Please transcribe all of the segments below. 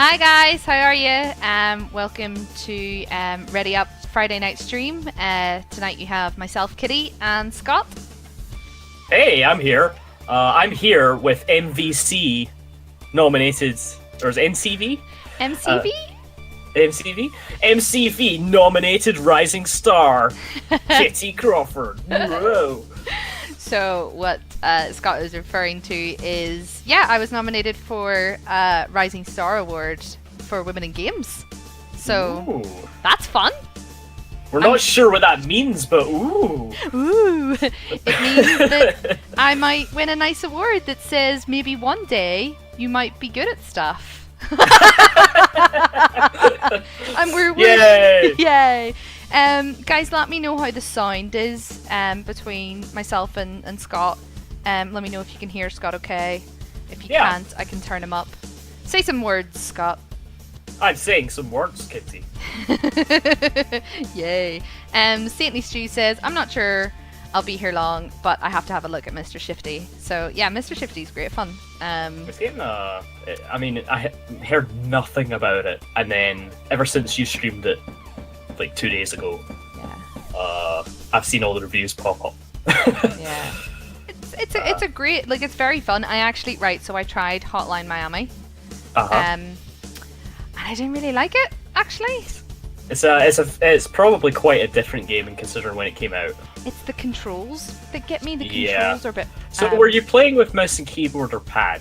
Hi guys, how are you? Welcome to Ready Up Friday night stream. Tonight you have myself, Kitty, and Scott. Hey, I'm here. I'm here with MVC nominated, or is it MCV? MCV? MCV nominated rising star, Kitty Crawford. Whoa. So what Scott is referring to is, I was nominated for Rising Star Award for Women in Games. So Ooh. That's fun. We're not sure what that means, but ooh. Ooh. It means that I might win a nice award that says maybe one day you might be good at stuff. And Yay! Yay! Guys, let me know how the sound is between myself and Scott. Let me know if you can hear Scott okay. If you can't, I can turn him up. Say some words, Scott. I'm saying some words, Kitty. Yay. Saintly Stew says, I'm not sure I'll be here long, but I have to have a look at Mr. Shifty. So yeah, Mr. Shifty's great fun. It's getting, I mean, I heard nothing about it, and then ever since you streamed it like 2 days ago, I've seen all the reviews pop up. Yeah. It's a great, like, it's very fun. I actually, so I tried Hotline Miami. And I didn't really like it, actually. It's probably quite a different game in considering when it came out. It's the controls that get me. The controls are a bit... So were you playing with mouse and keyboard or pad?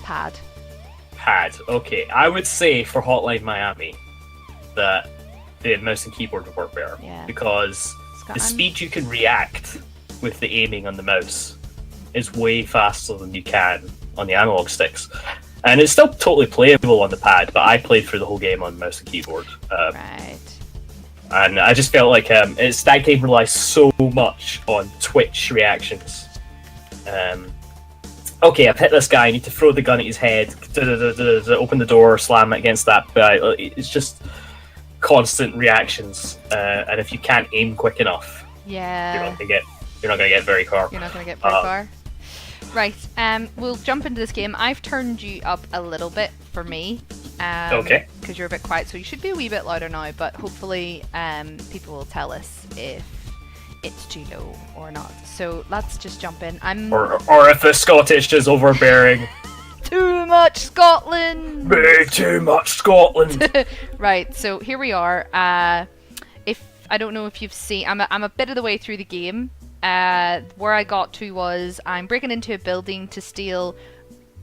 Pad. Pad, okay. I would say for Hotline Miami that the mouse and keyboard would work better. Yeah. Because the speed you can react with the aiming on the mouse is way faster than you can on the analog sticks. And it's still totally playable on the pad, but I played through the whole game on mouse and keyboard. Right. And I just felt like that game relies so much on Twitch reactions. Okay, I've hit this guy, I need to throw the gun at his head, open the door, slam it against that guy. It's just constant reactions. And if you can't aim quick enough, you're not gonna get very far. You're not gonna get very far. Right, we'll jump into this game. I've turned you up a little bit for me. Okay. Because you're a bit quiet, so you should be a wee bit louder now, but hopefully people will tell us if it's too low or not. So let's just jump in. Or if the Scottish is overbearing. Too much Scotland! Way too much Scotland! Right, so here we are. If I don't know if you've seen... I'm a bit of the way through the game. Where I got to was I'm breaking into a building to steal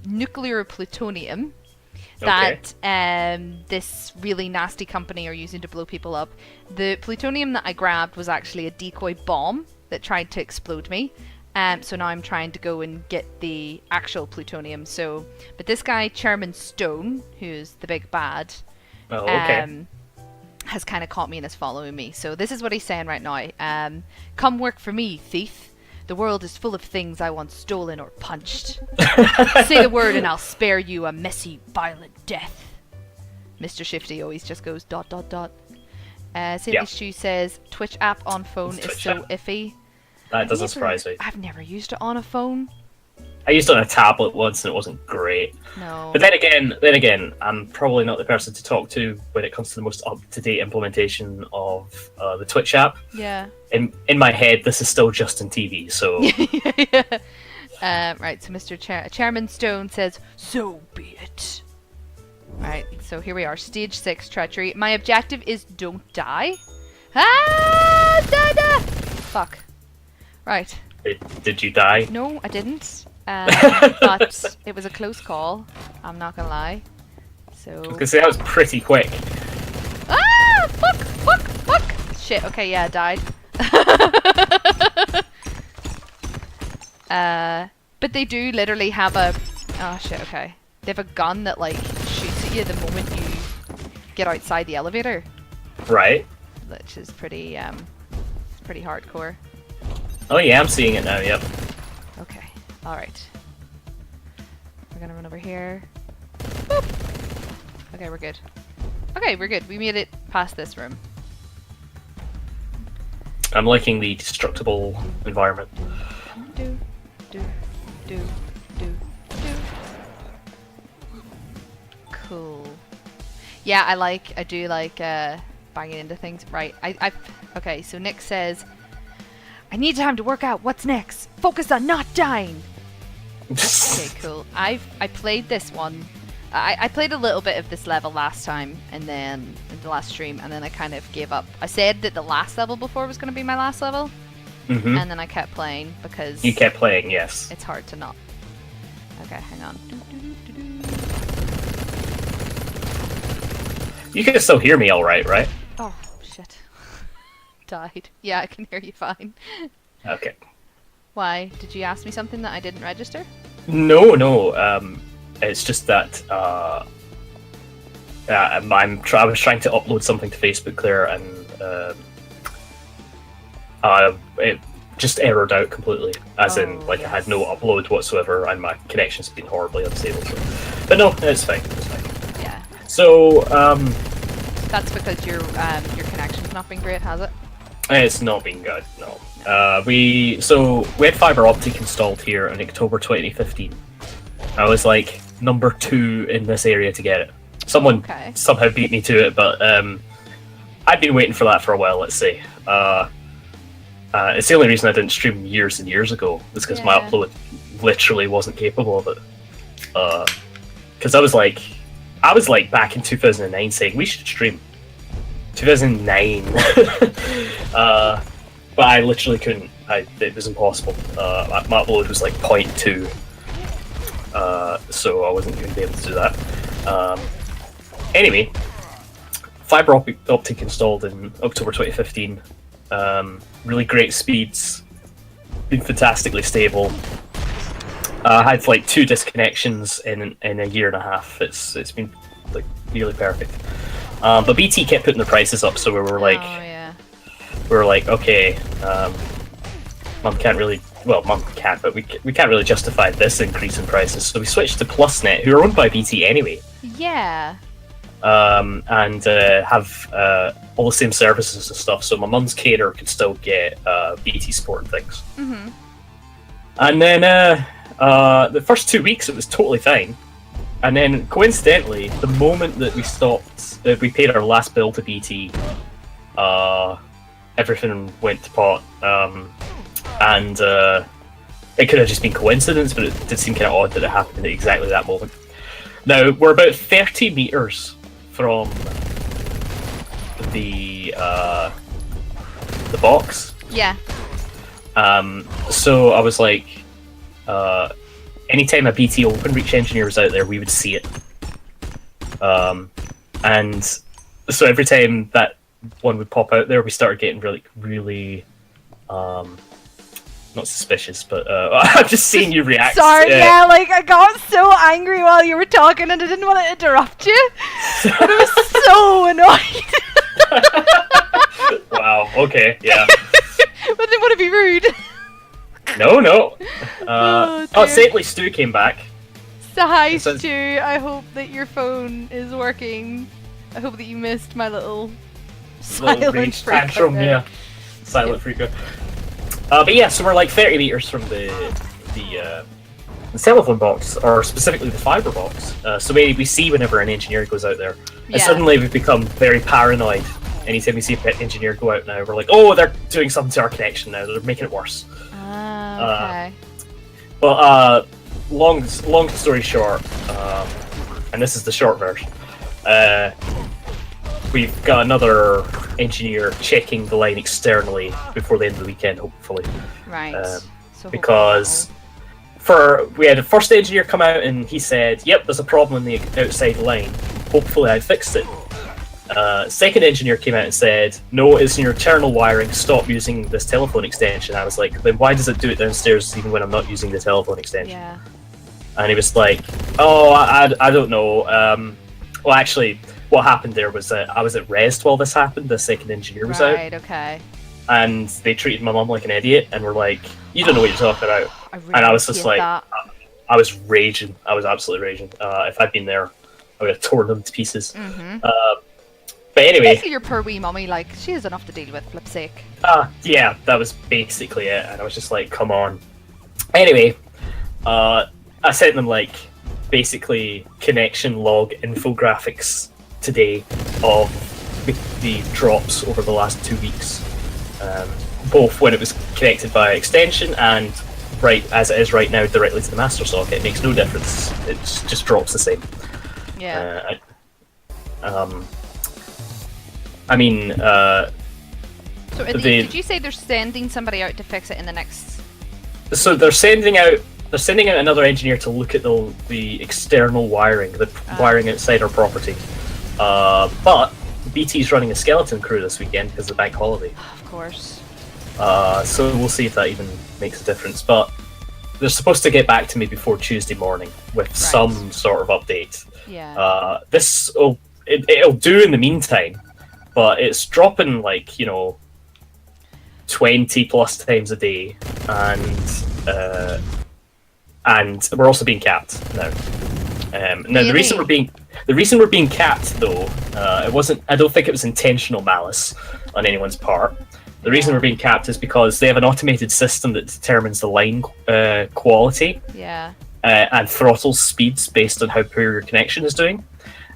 nuclear plutonium that this really nasty company are using to blow people up. The plutonium that I grabbed was actually a decoy bomb that tried to explode me. So now I'm trying to go and get the actual plutonium. But this guy, Chairman Stone, who's the big bad, has kind of caught me and is following me. So this is what he's saying right now. Come work for me, thief. The world is full of things I want stolen or punched. Say the word and I'll spare you a messy, violent death. Mr. Shifty always just goes ... Saintly Stew says, Twitch app on phone is so iffy. That doesn't surprise me. I've never used it on a phone. I used it on a tablet once and it wasn't great. No. But then again, I'm probably not the person to talk to when it comes to the most up-to-date implementation of the Twitch app. Yeah. In my head, this is still just in TV, so... Right, so Mr. Chairman Stone says, so be it. Right, so here we are. Stage 6, Treachery. My objective is don't die. Ah! Da-da! Fuck. Right. Did you die? No, I didn't. But it was a close call. I'm not gonna lie. So. I was gonna say that was pretty quick. Ah! Fuck! Shit. Okay, yeah, I died. But they do literally have a. Oh shit. Okay. They have a gun that like shoots at you the moment you get outside the elevator. Right. Which is pretty hardcore. Oh yeah, I'm seeing it now. Yep. Okay. Alright. We're gonna run over here. Boop. Okay, we're good. Okay, we're good. We made it past this room. I'm liking the destructible environment. Do. Cool. Yeah, I do like banging into things. Right. Okay, so Nick says, I need time to work out what's next. Focus on not dying. Okay, cool. I played this one. I played a little bit of this level last time, and then in the last stream, and then I kind of gave up. I said that the last level before was going to be my last level, and then I kept playing because... You kept playing, yes. It's hard to not. Okay, hang on. You can still hear me all right? Oh, shit. Died. Yeah, I can hear you fine. Okay. Why? Did you ask me something that I didn't register? No. It's just that I was trying to upload something to Facebook there, and it just errored out completely. As in, like, I had no upload whatsoever, and my connection's been horribly unstable. So. But no, it's fine. Yeah. So, that's because your connection's not been great, has it? It's not been good, no. We had fiber optic installed here in October 2015. I was like number 2 in this area to get it. Someone somehow beat me to it, but I'd been waiting for that for a while, let's say. It's the only reason I didn't stream years and years ago, is because my upload literally wasn't capable of it. Because I was like back in 2009 saying we should stream. 2009. But I literally couldn't. It was impossible. My upload was like 0.2. So I wasn't going to be able to do that. Anyway, fiber optic installed in October 2015. Really great speeds. Been fantastically stable. I had like 2 disconnections in a year and a half. It's been like nearly perfect. But BT kept putting the prices up, so we were like, okay, Mum can't really. Well, Mum can't, but we can't really justify this increase in prices. So we switched to PlusNet, who are owned by BT anyway. Yeah. And have all the same services and stuff. So my mum's caterer could still get BT Sport and things. Mm-hmm. And then the first 2 weeks it was totally fine. And then coincidentally, the moment that we paid our last bill to BT, everything went to pot. And it could have just been coincidence, but it did seem kind of odd that it happened at exactly that moment. Now, we're about 30 meters from the box. Yeah. So I was like, anytime a BT OpenReach engineer was out there, we would see it. And so every time that one would pop out there, we started getting really not suspicious, but I'm just seeing you react. Sorry, like I got so angry while you were talking and I didn't want to interrupt you. But I was so annoyed. Wow, okay, yeah. But I didn't want to be rude. No. Sadly Stu came back. So hi, Stu. I hope that your phone is working. I hope that you missed my little silent freak tantrum, yeah. Silent freaker. But yeah, so we're like 30 meters from the telephone box, or specifically the fiber box. So we see whenever an engineer goes out there, and suddenly we've become very paranoid. Anytime we see an engineer go out now, we're like, oh, they're doing something to our connection now. They're making it worse. Okay. But long story short, and this is the short version. We've got another engineer checking the line externally before the end of the weekend, hopefully. Right. Because we had a first engineer come out and he said, yep, there's a problem in the outside line. Hopefully I fixed it. Second engineer came out and said, no, it's in your internal wiring, stop using this telephone extension. I was like, then why does it do it downstairs even when I'm not using the telephone extension? Yeah. And he was like, oh, I don't know. Well, actually, what happened there was I was at Rest while this happened. The second engineer was out. Right, okay. And they treated my mum like an idiot and were like, you don't know what you're talking about. And I was just like, I was raging. I was absolutely raging. If I'd been there, I would have torn them to pieces. Mm-hmm. But anyway. Your poor wee mummy, like, she has enough to deal with, flip's sake. Yeah, that was basically it. And I was just like, come on. Anyway, I sent them like basically connection log infographics today of the drops over the last 2 weeks, both when it was connected via extension and right as it is right now directly to the master socket. It makes no difference. It just drops the same. Yeah. I mean, so did you say they're sending somebody out to fix it in the next? So they're sending out another engineer to look at the external wiring, the wiring outside our property. But BT's running a skeleton crew this weekend because of the bank holiday. Of course. So we'll see if that even makes a difference. But they're supposed to get back to me before Tuesday morning with some sort of update. Yeah. It'll do in the meantime, but it's dropping 20 plus times a day, and we're also being capped now. Now the reason we're being capped though, I don't think it was intentional malice on anyone's part. The reason we're being capped is because they have an automated system that determines the line quality and throttles speeds based on how poor your connection is doing.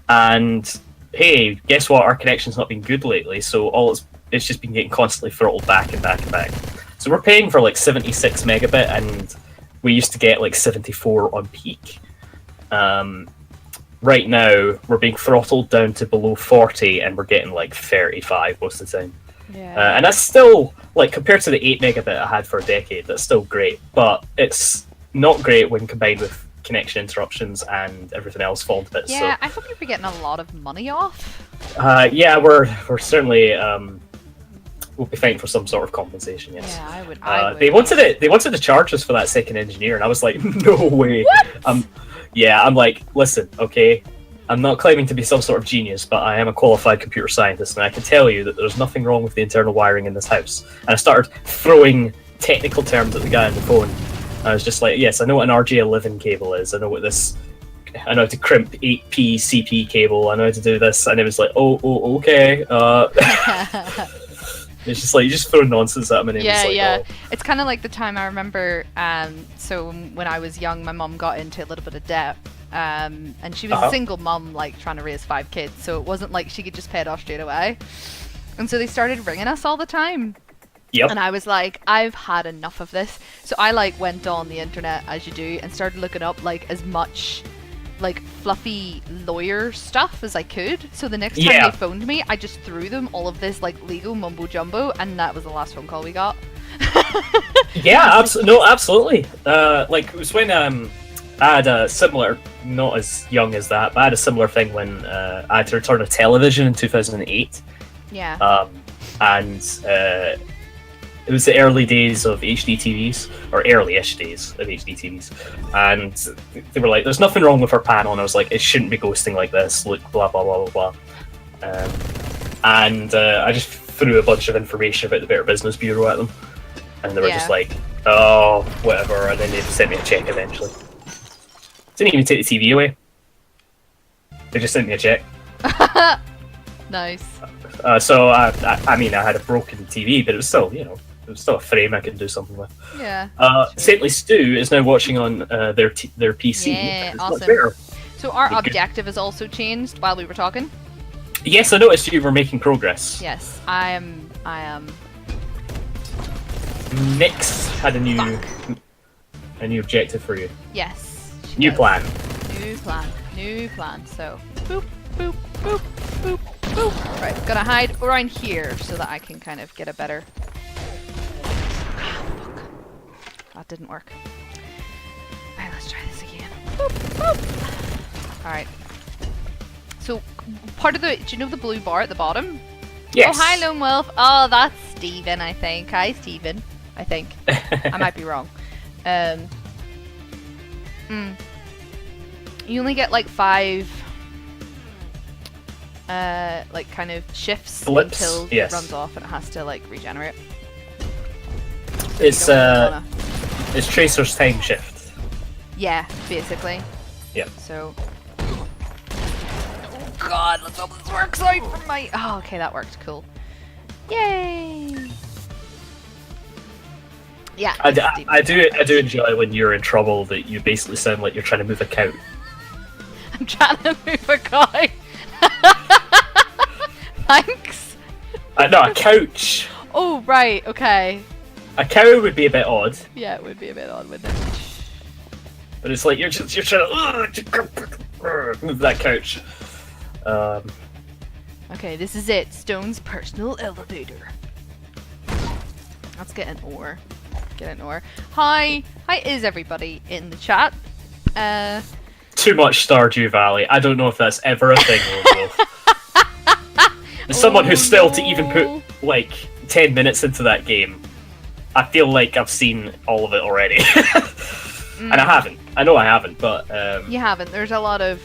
And hey, guess what? Our connection's not been good lately, so it's just been getting constantly throttled back and back and back. So we're paying for 76 megabit, and we used to get 74 on peak. Right now, we're being throttled down to below 40, and we're getting 35 most of the time. Yeah. And that's still, compared to the 8 megabit I had for a decade, that's still great. But it's not great when combined with connection interruptions and everything else falling to bits. Yeah, I hope you're getting a lot of money off. Yeah, we're certainly we'll be fighting for some sort of compensation. Yes. Yeah, I would. They wanted to charge us for that second engineer, and I was like, no way. What? I'm like, listen, okay, I'm not claiming to be some sort of genius, but I am a qualified computer scientist, and I can tell you that there's nothing wrong with the internal wiring in this house. And I started throwing technical terms at the guy on the phone. I was just like, yes, I know what an RJ11 cable is. I know how to crimp 8P CP cable. I know how to do this. And it was like, oh, okay. It's just you just throw nonsense at him. And yeah. It's kind of like the time I remember. So when I was young, my mum got into a little bit of debt. And she was a single mum, trying to raise 5 kids. So it wasn't like she could just pay it off straight away. And so they started ringing us all the time. Yep. And I was like, I've had enough of this. So I went on the internet, as you do, and started looking up as much fluffy lawyer stuff as I could. So the next time they phoned me, I just threw them all of this legal mumbo jumbo, and that was the last phone call we got. Yeah, absolutely. It was when I had a similar, not as young as that, but I had a similar thing when I had to return a television in 2008. Yeah. It was the early days of HD TVs, or early-ish days of HD TVs, and they were like, there's nothing wrong with our panel, and I was like, it shouldn't be ghosting like this, look, blah, blah, blah, blah, blah. I just threw a bunch of information about the Better Business Bureau at them, and they were just like, oh, whatever, and then they sent me a check eventually. Didn't even take the TV away. They just sent me a check. Nice. So I had a broken TV, but it was still, it was still a frame I could do something with. Yeah. Saintly Stew is now watching on their PC. Yeah, awesome. So our objective has also changed while we were talking. Yes, I noticed you were making progress. Yes, I am. Nix had a new objective for you. Yes. New plan. So boop, boop, boop, boop, boop. Right, I'm gonna hide around here so that I can kind of get a better. Fuck. That didn't work. Alright, let's try this again. Boop, boop. Alright. So part of do you know the blue bar at the bottom? Yes. Oh, hi, Lone Wolf. Oh, that's Steven, I think. Hi, Steven. I think. I might be wrong. You only get 5 kind of shifts flips until it runs off and it has to regenerate. So it's Tracer's time shift. Yeah, basically. Yeah. So oh god, let's hope this works out for my okay, that worked, cool. Yay! Yeah. I do enjoy when you're in trouble that you basically sound like you're trying to move a cow. I'm trying to move a guy. Thanks. No, a couch. Oh, right, okay. A cow would be a bit odd. Yeah, it would be a bit odd, wouldn't it? But it's like you're trying to move that couch. Okay, this is it. Stone's personal elevator. Let's get an ore. Hi is everybody in the chat? Too much Stardew Valley. I don't know if that's ever a thing. As someone who's still to even put like 10 minutes into that game, I feel like I've seen all of it already. And I haven't. I know I haven't, but you haven't. There's a lot of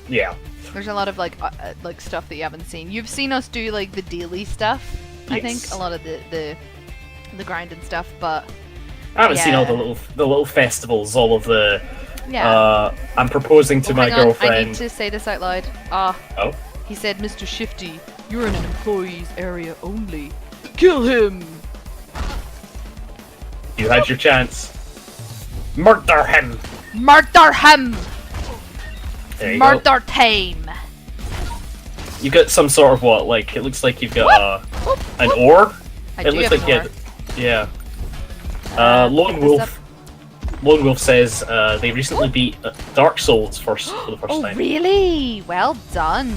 like stuff that you haven't seen. You've seen us do like the daily stuff. Yes. I think a lot of the grinding stuff, but I haven't seen all the little festivals, all of the. Yeah. I'm proposing to my girlfriend. I need to say this out loud. Oh. He said, "Mr. Shifty, you're in an employee's area only. Kill him." You had your chance. Murder him. Murder him. There you Murder time. You got some sort of what? Like it looks like you've got an ore. It looks like you yeah. Lone Wolf says they recently beat Dark Souls for the first time. Oh really? Well done.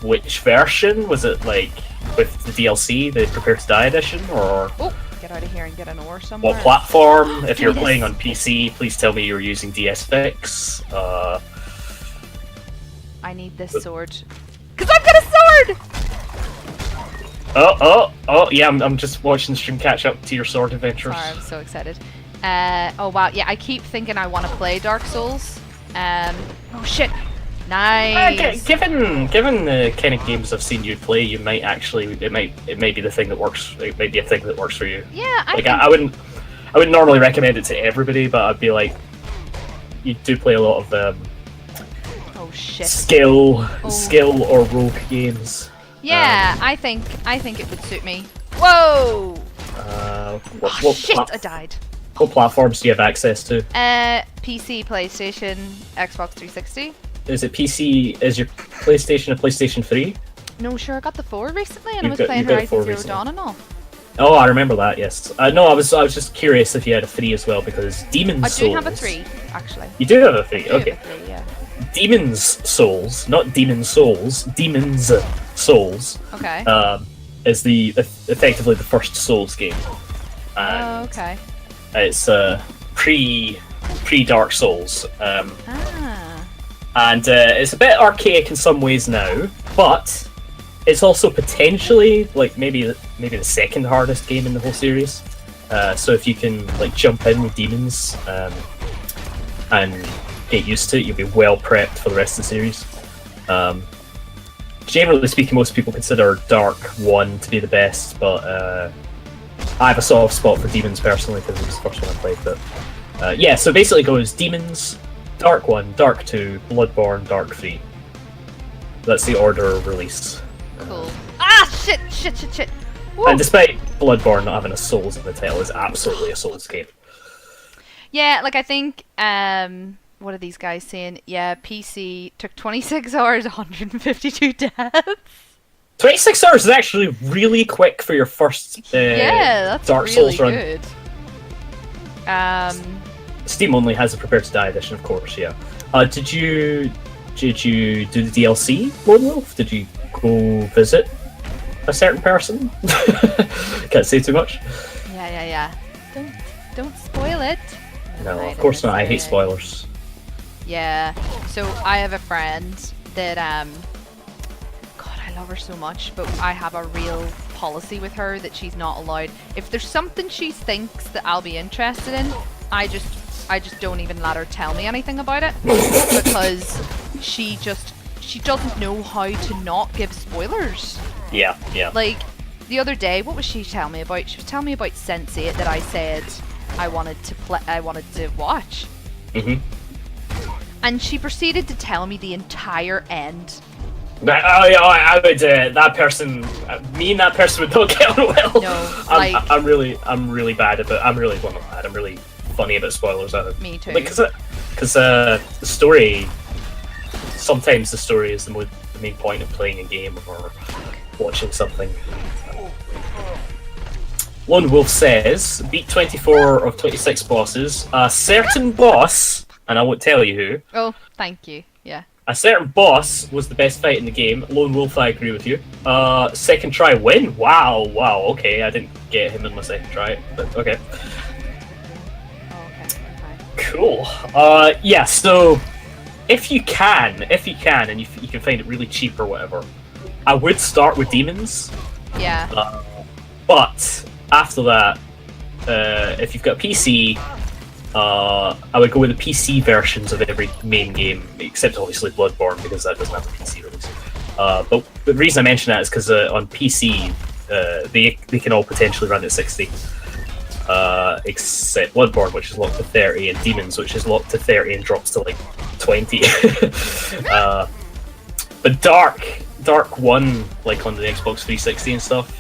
Which version was it? Like with the DLC, the Prepare to Die edition, or? Oh, get out of here and get an ore somewhere. What platform? If you're playing on PC, please tell me you're using DS Fix. I need this sword. Cause I've got a sword! Oh, yeah, I'm just watching the stream catch up to your sword adventures. Sorry, I'm so excited. Oh wow, yeah, I keep thinking I want to play Dark Souls. Oh shit. Nice. Given the kind of games I've seen you play, you might actually it may be the thing that works. It may be a thing that works for you. Yeah, I wouldn't normally recommend it to everybody, but I'd be like, you do play a lot of oh shit. Skill or rogue games. Yeah, I think it would suit me. Whoa! Shit! I died. What platforms do you have access to? PC, PlayStation, Xbox 360. Is it PC? Is your PlayStation a PlayStation 3? No, sure. I got the 4 recently, and I was playing Horizon Zero Dawn and all. Oh, I remember that. Yes. No, I was just curious if you had a 3 as well, because Demon's Souls. I do have a 3, actually. You do have a 3. Okay. Have a 3, yeah. Demon's Souls, not Demon Souls. Demon's Souls. Okay. Is effectively the first Souls game. And okay. It's pre Dark Souls. And it's a bit archaic in some ways now, but it's also potentially like maybe the second hardest game in the whole series. So if you can like jump in with demons and get used to it, you'll be well prepped for the rest of the series. Generally speaking, most people consider Dark 1 to be the best, but I have a soft spot for Demons personally because it was the first one I played. But yeah, so basically it goes Demons, Dark 1, Dark 2, Bloodborne, Dark 3. That's the order of release. Cool. Shit. Woo. And despite Bloodborne not having a Souls in the title, it's absolutely a Souls game. Yeah, like I think, what are these guys saying? Yeah, PC took 26 hours, 152 deaths. 26 hours is actually really quick for your first that's Dark really Souls run. Good. Steam only has a Prepare to Die edition, of course. Yeah. Did you do the DLC, Lone Wolf? Did you go visit a certain person? Can't say too much. Yeah. Don't spoil it. No, of course not. I hate spoilers. Yeah. So I have a friend that God, I love her so much, but I have a real policy with her that she's not allowed. If there's something she thinks that I'll be interested in, I just don't even let her tell me anything about it because she doesn't know how to not give spoilers. Yeah. Like the other day, what was she telling me about? She was telling me about Sense8 that I said I wanted to watch. Mhm. And she proceeded to tell me the entire end. I would. That person, me and that person would not get on well. No, I'm really bad at it. I'm really funny about spoilers. Me too. Because the story sometimes the story is the main point of playing a game or watching something. Lone Wolf says, beat 24 of 26 bosses. A certain boss, and I won't tell you who. Oh, thank you. Yeah. A certain boss was the best fight in the game. Lone Wolf, I agree with you. Second try win? Wow, okay, I didn't get him in my second try, but okay. Oh, okay. Cool. Yeah, so if you can, and you can find it really cheap or whatever, I would start with demons. Yeah. But after that, if you've got a PC, I would go with the PC versions of every main game, except obviously Bloodborne, because that doesn't have a PC release. But the reason I mention that is because on PC, they can all potentially run at 60. Except Bloodborne, which is locked to 30, and Demons, which is locked to 30 and drops to like 20. But Dark 1, like on the Xbox 360 and stuff,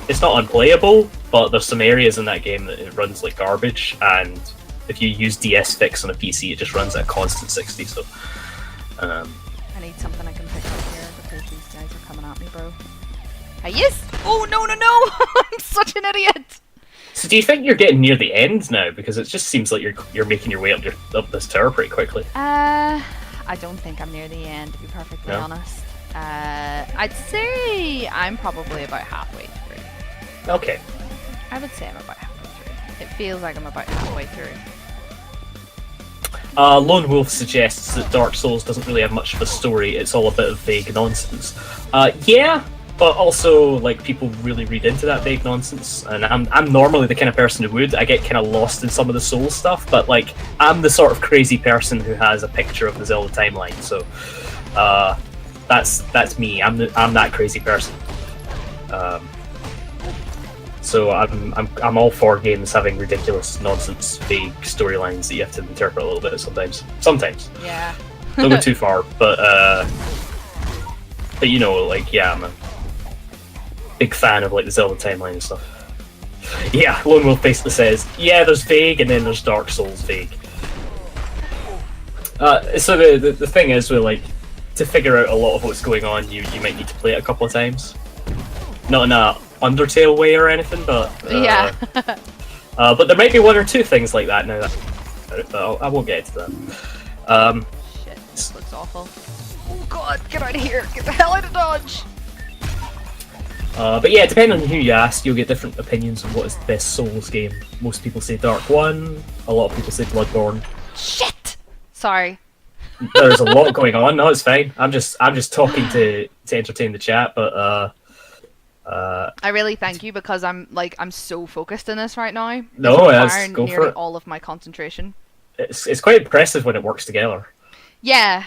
it's not unplayable, but there's some areas in that game that it runs like garbage, and if you use DS Fix on a PC, it just runs at a constant 60, so... I need something I can pick up here, because these guys are coming at me, bro. Hey, yes! Oh, no! I'm such an idiot! So do you think you're getting near the end now? Because it just seems like you're making your way up this tower pretty quickly. I don't think I'm near the end, to be perfectly honest. I'd say I'm probably about halfway through. Okay. I would say I'm about halfway through. It feels like I'm about halfway through. Lone Wolf suggests that Dark Souls doesn't really have much of a story, it's all a bit of vague nonsense. Yeah, but also, like, people really read into that vague nonsense, and I'm normally the kind of person who would. I get kind of lost in some of the Souls stuff, but, like, I'm the sort of crazy person who has a picture of the Zelda timeline, so, that's me. I'm that crazy person. So I'm all for games having ridiculous, nonsense, vague storylines that you have to interpret a little bit sometimes. Sometimes. Yeah. Don't go too far, but you know, like, yeah, I'm a big fan of like the Zelda timeline and stuff. Yeah, Lone Wolf basically says, yeah, there's vague and then there's Dark Souls vague. So the thing is, with like, to figure out a lot of what's going on, you might need to play it a couple of times. Not in a Undertale way or anything, but yeah. But there might be one or two things like that now. But I won't get into that. Shit, this looks awful. Oh god, get out of here! Get the hell out of Dodge! But yeah, depending on who you ask, you'll get different opinions on what is the best Souls game. Most people say Dark 1, a lot of people say Bloodborne. Shit! Sorry. There's a lot going on. No, it's fine. I'm just talking to entertain the chat, but I really thank you, because I'm so focused in this right now. No, yes, go for it. All of my concentration. It's quite impressive when it works together. Yeah.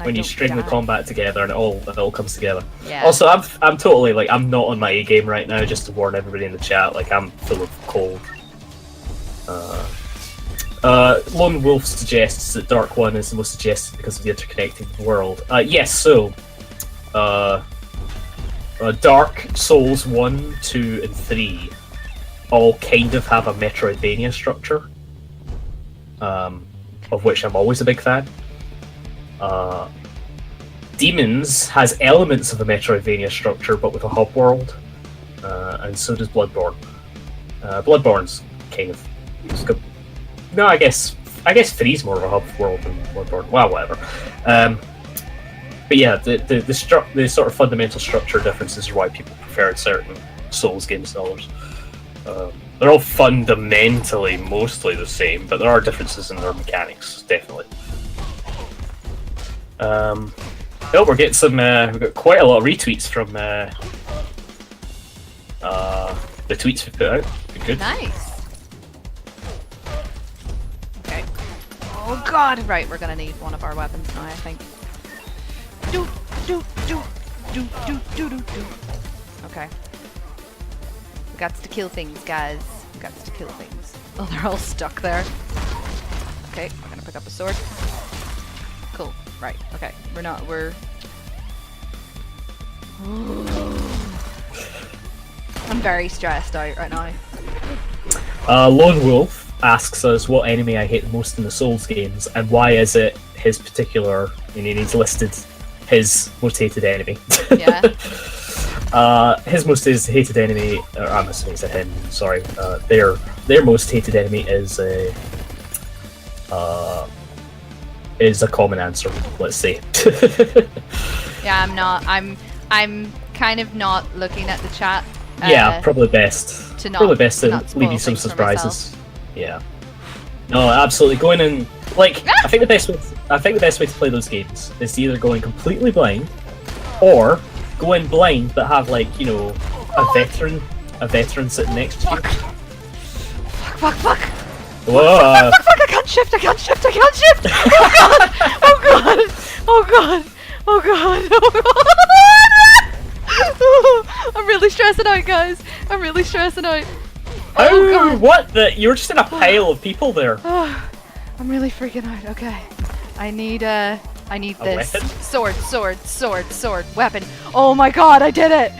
When you string the combat together and it all comes together. Yeah. Also, I'm totally like, I'm not on my A game right now. Just to warn everybody in the chat, like, I'm full of cold. Lone Wolf suggests that Dark 1 is the most suggested because of the interconnected world. Yes, so Dark Souls 1, 2, and 3 all kind of have a Metroidvania structure, of which I'm always a big fan. Demons has elements of a Metroidvania structure, but with a hub world, and so does Bloodborne. Bloodborne's kind of... No, I guess 3's more of a hub world than Bloodborne. Well, whatever. But yeah, the sort of fundamental structure differences are why people prefer certain Souls games to others. They're all fundamentally mostly the same, but there are differences in their mechanics, definitely. We're getting some. We've got quite a lot of retweets from the tweets we put out. Good. Nice. Okay. Oh god! Right, we're gonna need one of our weapons now, I think. Do. Okay. We got to kill things, guys. We got to kill things. Oh, they're all stuck there. Okay, we're gonna pick up a sword. Cool. Right. Okay. We're. I'm very stressed out right now. Lone Wolf asks us what enemy I hate the most in the Souls games, and why is it his particular, he's listed his most hated enemy. Yeah. His most hated enemy, or I'm assuming it's a him. Sorry. Their most hated enemy is a common answer. Let's say. Yeah, I'm kind of not looking at the chat. Yeah, probably best. Probably best to leave you some surprises. Yeah. No, absolutely. Going in like I think the best way to play those games is to either go in completely blind, or go in blind but have like a veteran sitting next to you. Fuck. Whoa. Fuck, I can't shift. Oh god. I'm really stressing out, guys. I'm really stressing out. Oh god. What the? You were just in a pile of people there. I'm really freaking out. Okay. I need this. Weapon? Sword. Weapon. Oh my god, I did it.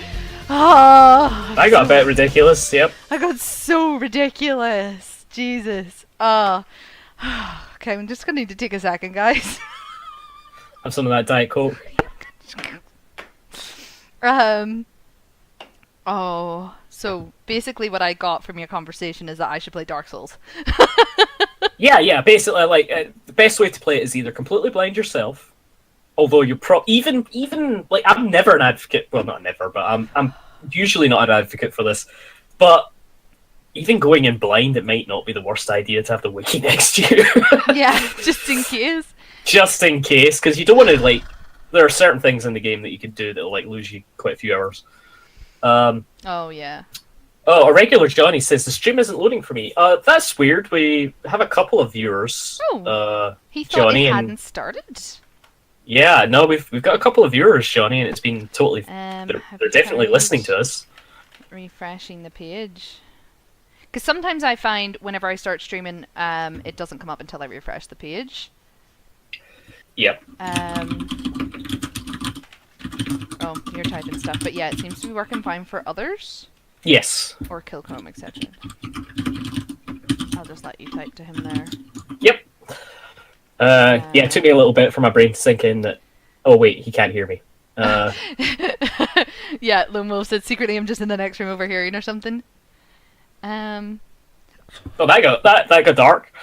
I got a bit ridiculous, yep. I got so ridiculous. Jesus. Okay, I'm just gonna need to take a second, guys. Have some of that Diet Coke. So basically what I got from your conversation is that I should play Dark Souls. Yeah, basically, like, the best way to play it is either completely blind yourself, although you're even, like, I'm never an advocate, well, not never, but I'm usually not an advocate for this, but even going in blind, it might not be the worst idea to have the wiki next to you. Yeah, just in case. Just in case, because you don't want to, like, there are certain things in the game that you can do that'll, like, lose you quite a few hours. Oh, yeah. Oh, a regular Johnny says the stream isn't loading for me. That's weird. We have a couple of viewers. Oh, he thought Johnny it hadn't started. Yeah, no, we've got a couple of viewers, Johnny, and it's been totally. They're definitely listening to us. Refreshing the page, because sometimes I find whenever I start streaming, it doesn't come up until I refresh the page. Yep. Oh, you're typing stuff, but yeah, it seems to be working fine for others. Yes. Or kill Chrome exception. I'll just let you type to him there. Yep. Yeah, it took me a little bit for my brain to sink in that. Oh wait, he can't hear me. Yeah, Lone Wolf said secretly I'm just in the next room overhearing or something. Oh, that got dark.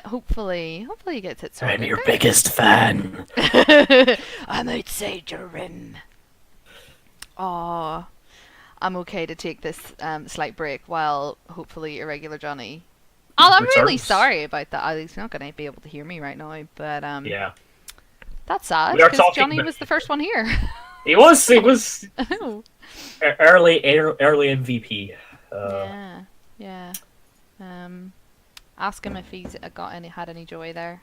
Hopefully he gets it sorted. I'm your biggest fan. I'm outside your rim. Aw, I'm okay to take this slight break while hopefully Irregular Johnny. Oh, I'm really sorry about that. He's not going to be able to hear me right now, but yeah, that's sad because Johnny was the first one here. He was. I know. Early MVP. Yeah. Ask him if he's had any joy there.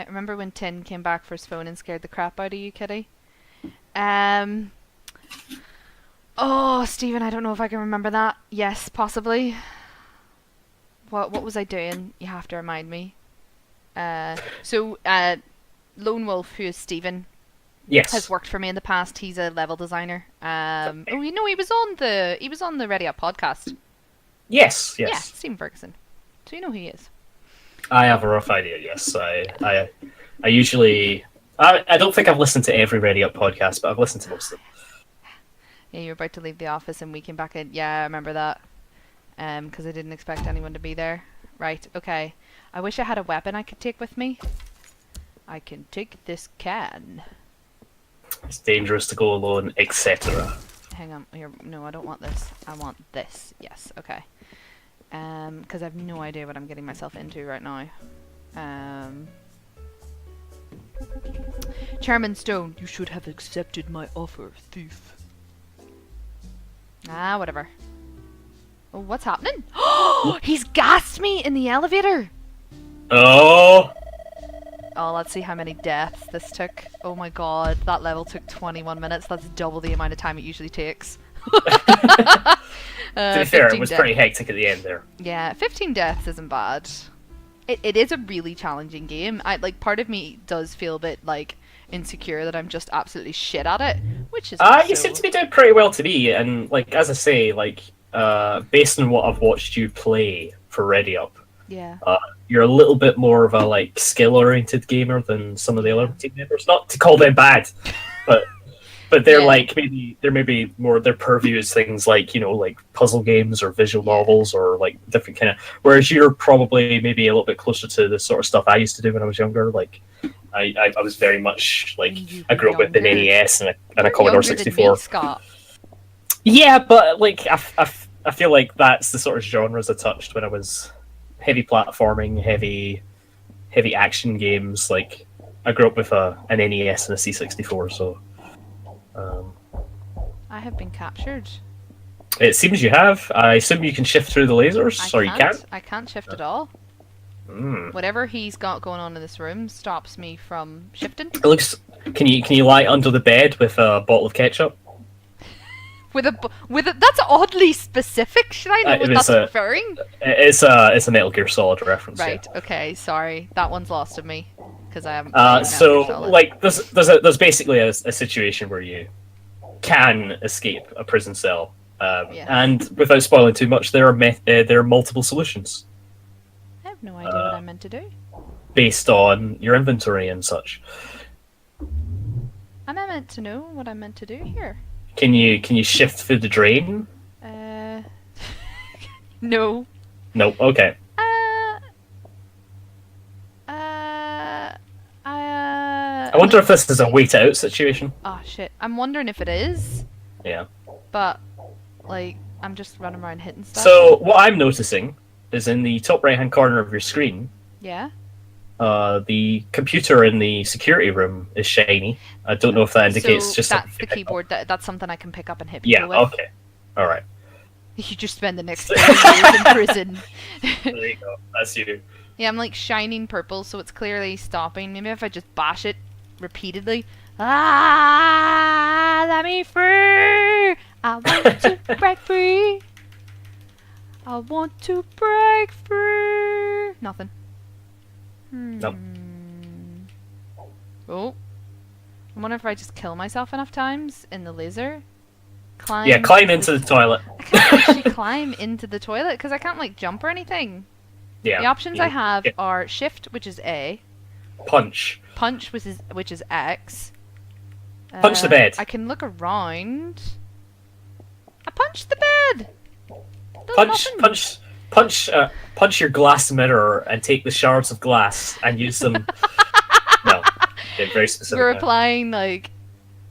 Remember when Tin came back for his phone and scared the crap out of you, Kitty? Oh, Stephen, I don't know if I can remember that. Yes, possibly. What was I doing? You have to remind me. So Lone Wolf, who is Stephen, yes, has worked for me in the past. He's a level designer. Oh, you know, he was on the Ready Up podcast. Yes. Yeah, Stephen Ferguson. So you know who he is. I have a rough idea. Yes, I usually. I don't think I've listened to every Ready Up podcast, but I've listened to most of them. Yeah, you were about to leave the office and we came back in. Yeah, I remember that. Because I didn't expect anyone to be there. Right, okay. I wish I had a weapon I could take with me. I can take this can. It's dangerous to go alone, etc. Hang on, here. No, I don't want this. I want this. Yes, okay. Because I have no idea what I'm getting myself into right now. Chairman Stone, you should have accepted my offer, thief. Ah, whatever. Oh, what's happening? Oh, he's gassed me in the elevator. Oh, let's see how many deaths this took. Oh my god, that level took 21 minutes. That's double the amount of time it usually takes. To be fair, it was deaths. pretty hectic at the end there. Yeah, 15 deaths isn't bad. It is a really challenging game. Part of me does feel a bit like insecure that I'm just absolutely shit at it, which is You seem to be doing pretty well to me, and like as I say, like based on what I've watched you play for Ready Up, Yeah. You're a little bit more of a like skill-oriented gamer than some of the other team members. Not to call them bad, but they're like maybe more their purview is things like like puzzle games or visual novels or like different kind of. Whereas you're probably maybe a little bit closer to the sort of stuff I used to do when I was younger. Like I was very much like I grew up with an NES and a Commodore 64. Scott. Yeah, but like I feel like that's the sort of genres I touched when I was heavy platforming, heavy action games. Like I grew up with an NES and a C64, so. I have been captured. It seems you have. I assume you can shift through the lasers, or you can't? I can't shift at all. Whatever he's got going on in this room stops me from shifting. It looks. Can you lie under the bed with a bottle of ketchup? With a that's oddly specific. Should I know what that's referring? It's a Metal Gear Solid reference. Right. Yeah. Okay. Sorry, that one's lost of me because I haven't. So like there's basically a situation where you can escape a prison cell, and without spoiling too much, there are multiple solutions. I have no idea what I meant to do. Based on your inventory and such. I'm not meant to know what I'm meant to do here. Can you shift through the drain? No. No. Okay. I wonder if this is a wait out situation. Oh shit! I'm wondering if it is. Yeah. But like, I'm just running around hitting stuff. So what I'm noticing is in the top right hand corner of your screen. Yeah. The computer in the security room is shiny. I don't know if that indicates just that's the keyboard. That's something I can pick up and hit with. people Yeah. Okay. All right. You just spend the next 30 years in prison. There you go. That's you. Yeah, I'm like shining purple, so it's clearly stopping. Maybe if I just bash it repeatedly. Let me free. I want to break free. I want to break free. Nothing. Nope. Oh. I wonder if I just kill myself enough times in the laser. Climb into the toilet. I can't actually climb into the toilet because I can't like jump or anything. Yeah. The options I have are shift, which is A. Punch, which is X. Punch the bed. I can look around. I punched the bed. Punch your glass mirror and take the shards of glass and use them. No, they're very specific. We're applying like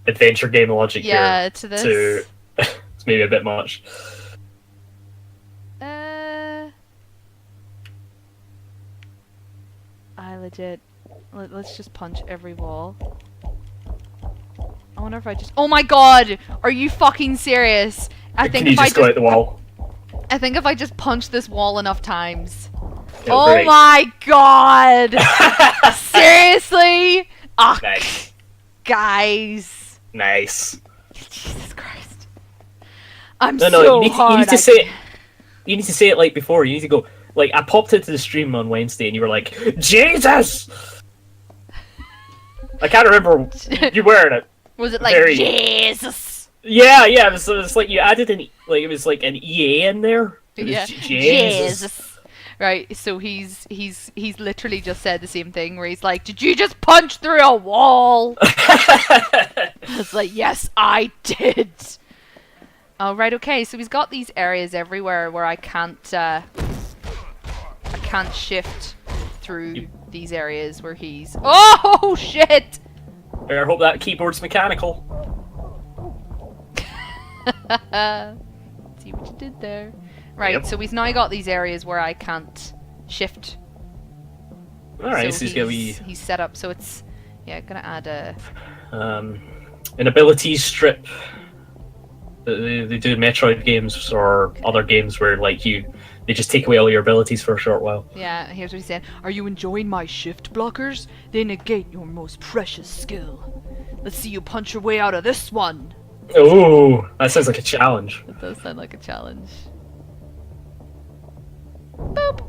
adventure game logic here to this. It's maybe a bit much. Let's just punch every wall. I wonder if I just. Oh my god! Are you fucking serious? Can you just go out the wall? I think if I just punch this wall enough times. Oh my god! Seriously? Ah, nice. Guys. Nice. Jesus Christ. You need to say it. You need to say it like before. You need to go like I popped into the stream on Wednesday and you were like, Jesus. I can't remember you wearing it. Was it like Jesus? Yeah. It was like you added it was like an EA in there. Yeah. Jesus. Right, so he's literally just said the same thing where he's like, "Did you just punch through a wall?" It's like, "Yes, I did." Oh, right, okay. So he's got these areas everywhere where I can't shift through these areas where he's. Oh shit! I hope that keyboard's mechanical. See what you did there. Right, so he's now got these areas where I can't shift. Alright, so he's set up, so it's gonna add a an abilities strip. They do in Metroid games or other games where they just take away all your abilities for a short while. Yeah, here's what he's saying. Are you enjoying my shift blockers? They negate your most precious skill. Let's see you punch your way out of this one. Oh, that sounds like a challenge. It does sound like a challenge. Boop.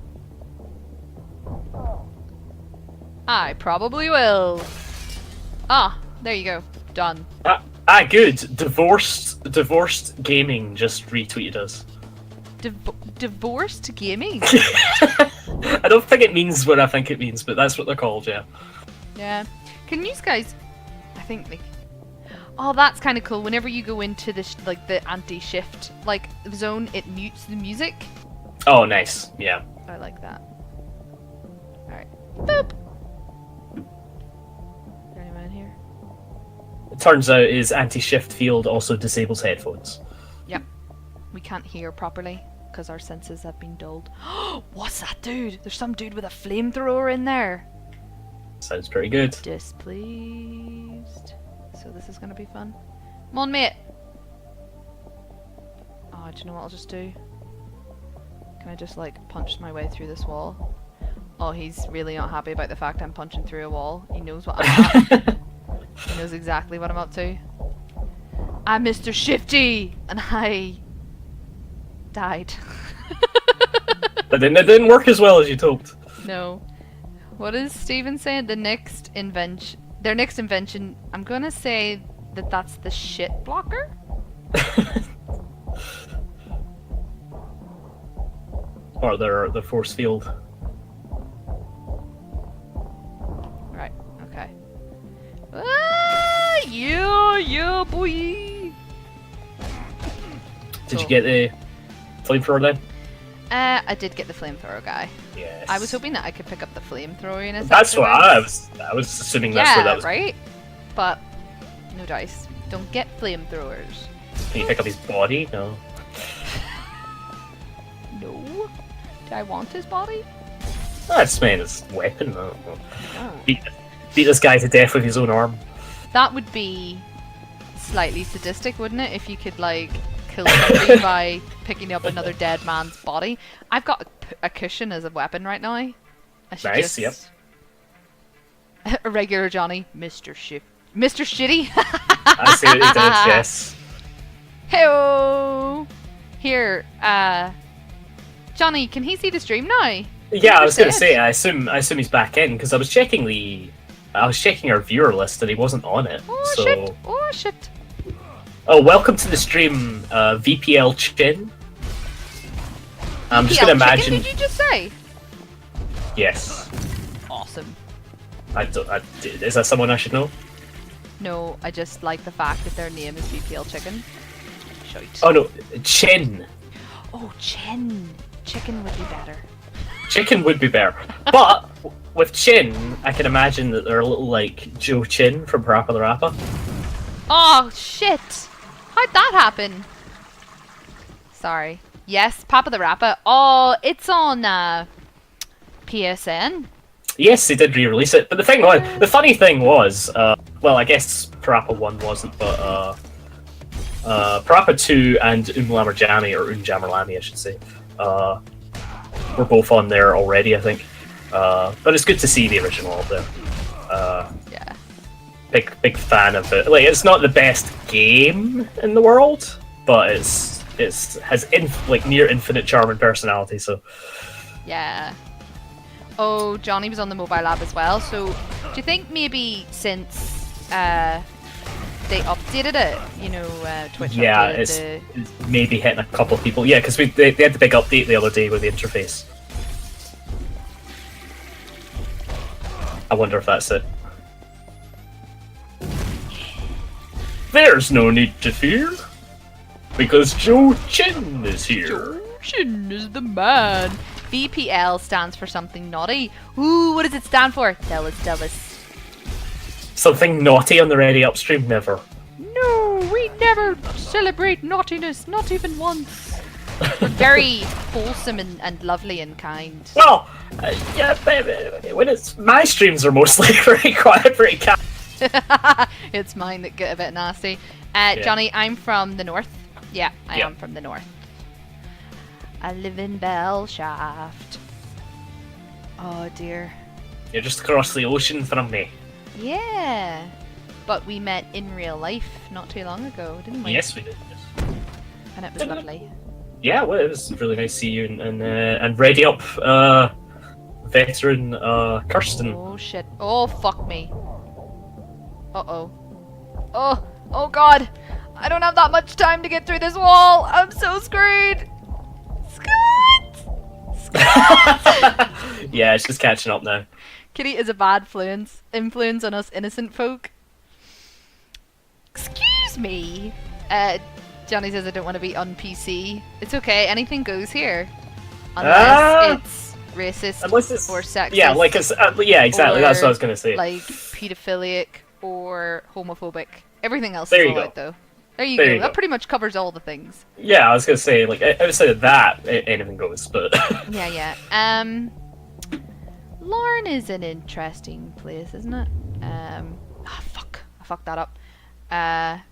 I probably will. Ah, there you go. Done. Good. Divorced Gaming just retweeted us. Divorced gaming? I don't think it means what I think it means, but that's what they're called, yeah. Yeah. Can you guys... I think like... Oh, that's kind of cool. Whenever you go into this, like, the anti-shift, like, zone, it mutes the music. Oh, nice. Yeah. I like that. Alright. Boop! Is there anyone in here? It turns out his anti-shift field also disables headphones. Yep. We can't hear properly because our senses have been dulled. What's that dude? There's some dude with a flamethrower in there. Sounds pretty good. Displeased. So this is gonna be fun. Come on, mate. Oh, do you know what I'll just do? Can I just like punch my way through this wall? Oh, he's really not happy about the fact I'm punching through a wall. He knows what I'm at. He knows exactly what I'm up to. I'm Mr. Shifty, and I died. But then it didn't work as well as you'd hoped. No. What is Steven saying? Their next invention, I'm gonna say that that's the shit blocker? Or the force field. Right, okay. Ah, yeah, boy! Did you get the flamethrower then? I did get the flamethrower guy. Yes. I was hoping that I could pick up the flamethrower in a That's what I was assuming that's where that was. Right? But no dice. Don't get flamethrowers. Can you pick up his body? No. No. Do I want his body? That's man his weapon. No. No. Beat this guy to death with his own arm. That would be slightly sadistic, wouldn't it? If you could like kill somebody by picking up another dead man's body. I've got a cushion as a weapon right now. I should Nice, just... yep. A regular Johnny, Mr. Shitty. I see what he did, yes. Hey-o! Here, Johnny, can he see the stream now? Yeah, I was going to say, I assume he's back in, because I was checking our viewer list and he wasn't on it. Oh, so... shit! Oh, shit! Oh, welcome to the stream, VPL Chin. I'm just going to imagine... Chicken, did you just say? Yes. Awesome. Is that someone I should know? No, I just like the fact that their name is VPL Chicken. Shite. Oh no, Chin. Oh, Chin. Chicken would be better. Chicken would be better. But with Chin, I can imagine that they're a little like Joe Chin from Parappa the Rapper. Oh, shit! How'd that happen? Sorry. Yes, Papa the Rapper. Oh, it's on PSN. Yes, they did re-release it. But the funny thing was, well, I guess Parappa 1 wasn't, but Parappa 2 and Umlammerjammy, or Unjammerlami, I should say, were both on there already, I think. But it's good to see the original up there. Yeah. Big fan of it. Like, it's not the best game in the world, but it has near infinite charm and personality. So. Yeah. Oh, Johnny was on the mobile app as well. So, do you think maybe since they updated it, you know, Twitch? Yeah, it's maybe hitting a couple of people. Yeah, because they had the big update the other day with the interface. I wonder if that's it. There's no need to fear, because Joe Chin is here. Joe Chin is the man. VPL stands for something naughty. Ooh, what does it stand for? Tell us. Something naughty on the Ready Upstream? Never. No, we never celebrate naughtiness, not even once. We're very wholesome and lovely and kind. Well, yeah, when it's my streams are mostly very quiet, very calm. It's mine that get a bit nasty. Yeah. Johnny, I'm from the north. Yeah, I Yeah. am from the north. I live in Bellshaft. Oh dear. You're just across the ocean from me. Yeah. But we met in real life not too long ago, didn't we? Yes, we did. Yes. And it was lovely. Yeah, well, it was really nice to see you and Ready Up veteran Kirsten. Oh shit. Oh fuck me. Uh-oh. Oh god. I don't have that much time to get through this wall. I'm so screwed. It's Yeah, it's just catching up now. Kitty is a bad influence on us innocent folk. Excuse me. Johnny says I don't want to be on PC. It's okay, anything goes here. Unless it's racist or sexist. Yeah, like yeah, exactly. That's what I was gonna say. Like pedophilic or homophobic. Everything else there is you go. alright though. There you go. That pretty much covers all the things. Yeah, I was gonna say, like, outside of that, anything goes, but... Yeah. Larn is an interesting place, isn't it? Fuck. I fucked that up.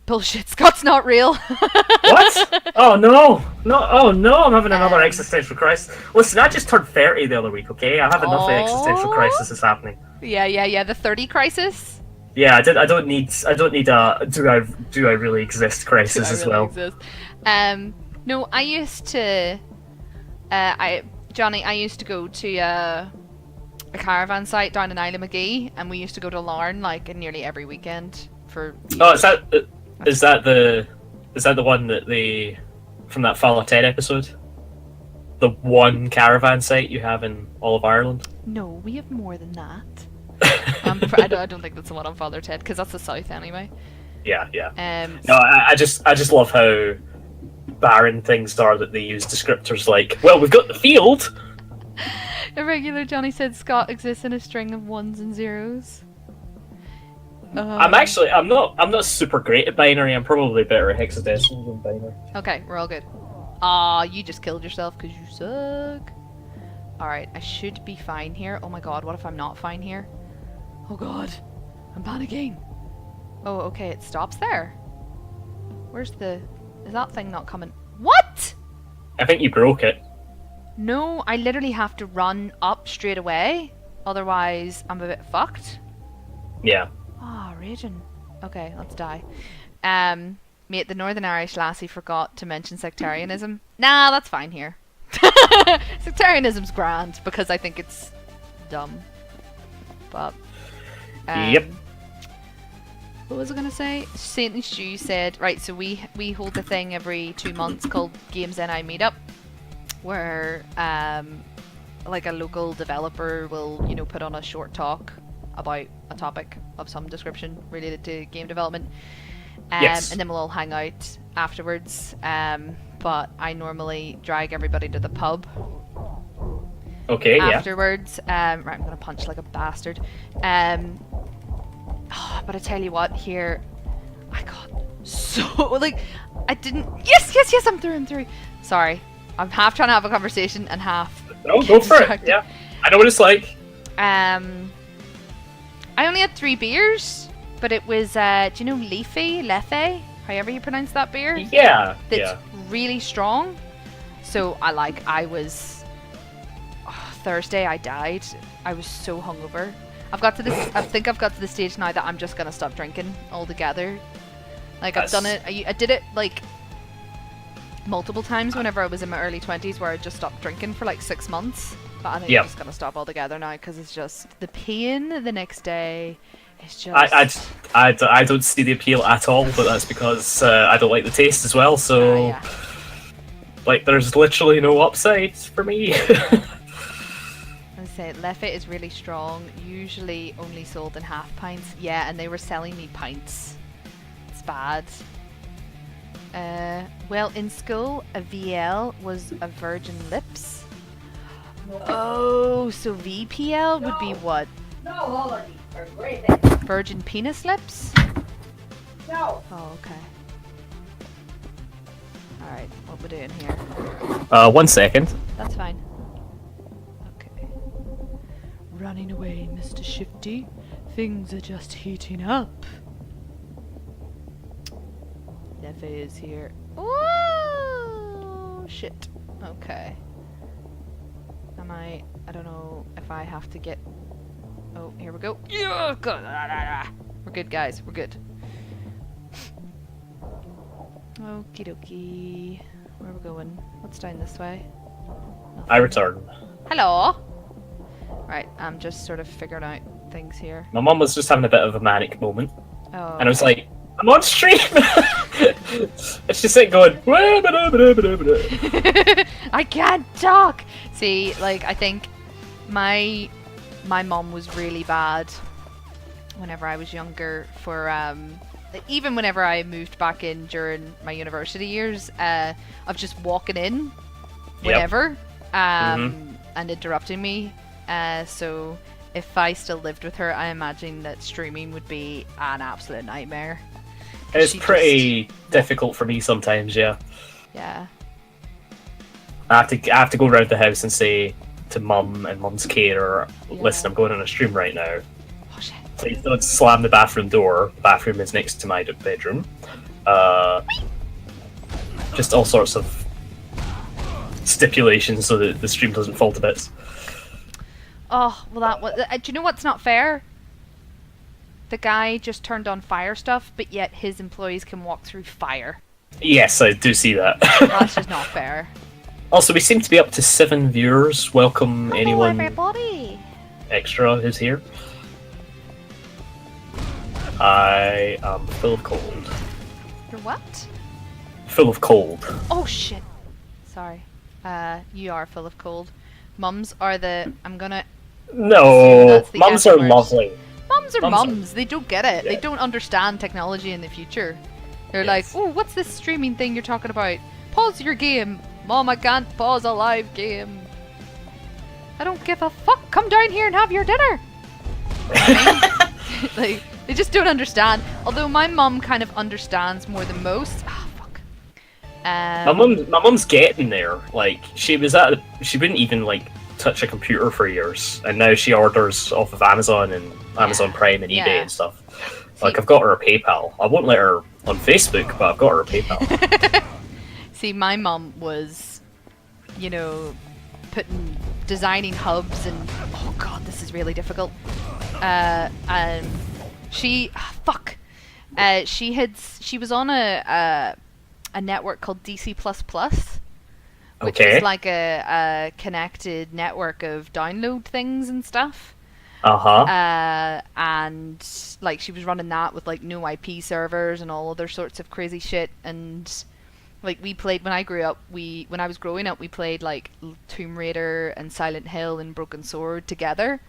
Bullshit, Scott's not real. What? Oh no! I'm having another existential crisis. Listen, I just turned 30 the other week, okay? I have enough existential crises happening. Yeah, the 30 crisis? Yeah, I don't need a do I really exist crisis as well. Exist? No, I used to Johnny, I used to go to a caravan site down in Isle of Magee, and we used to go to Larne like nearly every weekend for years. Oh, is that the one that from that Fallout 10 episode? The one caravan site you have in all of Ireland? No, we have more than that. I don't think that's the one on Father Ted, because that's the south anyway. Yeah. No, I just love how barren things are that they use descriptors like, well, we've got the field. Irregular Johnny said Scott exists in a string of ones and zeros. I'm not super great at binary. I'm probably better at hexadecimal than binary. Okay, we're all good. You just killed yourself because you suck. Alright, I should be fine here. Oh my god, what if I'm not fine here? Oh god, I'm panicking. Oh, okay, it stops there. Is that thing not coming? What? I think you broke it. No, I literally have to run up straight away. Otherwise, I'm a bit fucked. Yeah. Ah, raging. Okay, let's die. Mate, the Northern Irish lassie forgot to mention sectarianism. Nah, that's fine here. Sectarianism's grand because I think it's dumb. But yep. What was I gonna say? Saint and Stew said, right, so we hold a thing every 2 months called Games NI Meetup, where like a local developer will, put on a short talk about a topic of some description related to game development. Yes. And then we'll all hang out afterwards. But I normally drag everybody to the pub. Okay, afterwards. Right, I'm gonna punch like a bastard. But I tell you what, here I got so I didn't. Yes, I'm through. Sorry, I'm half trying to have a conversation and half. No, go for it. Yeah, I know what it's like. I only had 3 beers, but it was do you know Lefe, however you pronounce that beer? Yeah. That's really strong. So Thursday I died. I was so hungover. I think I've got to the stage now that I'm just gonna stop drinking altogether. Like I've done it. I did it like multiple times whenever I was in my early 20s, where I just stopped drinking for like 6 months. But I think I'm just gonna stop altogether now because it's just the pain the next day. It's just. I don't see the appeal at all, but that's because I don't like the taste as well. So, like, there's literally no upside for me. I say Lefe is really strong. Usually only sold in half pints. Yeah, and they were selling me pints. It's bad. Well, in school, a VL was a virgin lips. Oh, so VPL would be what? No, all of these are great. Virgin penis lips? No. Oh, okay. Alright, what we're doing here? 1 second. That's fine. Okay. Running away, Mr. Shifty. Things are just heating up. Lefe is here. Oh, shit. Okay. I don't know if I have to get... Oh, here we go. Yeah, good. We're good, guys. We're good. Okie dokie. Where are we going? What's down this way? Nothing. I return. Hello! Right, I'm just sort of figuring out things here. My mum was just having a bit of a manic moment. Oh. And I was like, I'm on stream! And she's sitting going, I can't talk. See, like I think my mom was really bad whenever I was younger for even whenever I moved back in during my university years of just walking in whenever and interrupting me. So if I still lived with her, I imagine that streaming would be an absolute nightmare. It's pretty difficult for me sometimes, yeah. Yeah. I have to go around the house and say to mum and mum's carer, listen, I'm going on a stream right now. Oh shit. Please don't slam the bathroom door. The bathroom is next to my bedroom. Just all sorts of stipulations so that the stream doesn't fall to bits. Oh, well do you know what's not fair? The guy just turned on fire stuff, but yet his employees can walk through fire. Yes, I do see that. That's just not fair. Also, we seem to be up to 7 viewers. Welcome anyone everybody. extra who's here. I am full of cold. You're what? Full of cold. Oh shit. Sorry. You are full of cold. Mums are the... I'm gonna... No, mums are lovely. Mums are mums. They don't get it. Yeah. They don't understand technology in the future. They're like, oh, what's this streaming thing you're talking about? Pause your game. Mom, I can't pause a live game. I don't give a fuck. Come down here and have your dinner. Like, they just don't understand. Although my mum kind of understands more than most. Ah, fuck. My mum's getting there. Like, she wouldn't even like touch a computer for years, and now she orders off of Amazon and Amazon Prime and eBay and stuff. Like, I've got her a PayPal. I won't let her on Facebook, but I've got her a PayPal. See, my mum was, designing hubs and oh god, this is really difficult. She was on a network called DC++, which is like a connected network of download things and stuff. And like she was running that with like no IP servers and all other sorts of crazy shit. And like we played when I was growing up, we played like Tomb Raider and Silent Hill and Broken Sword together.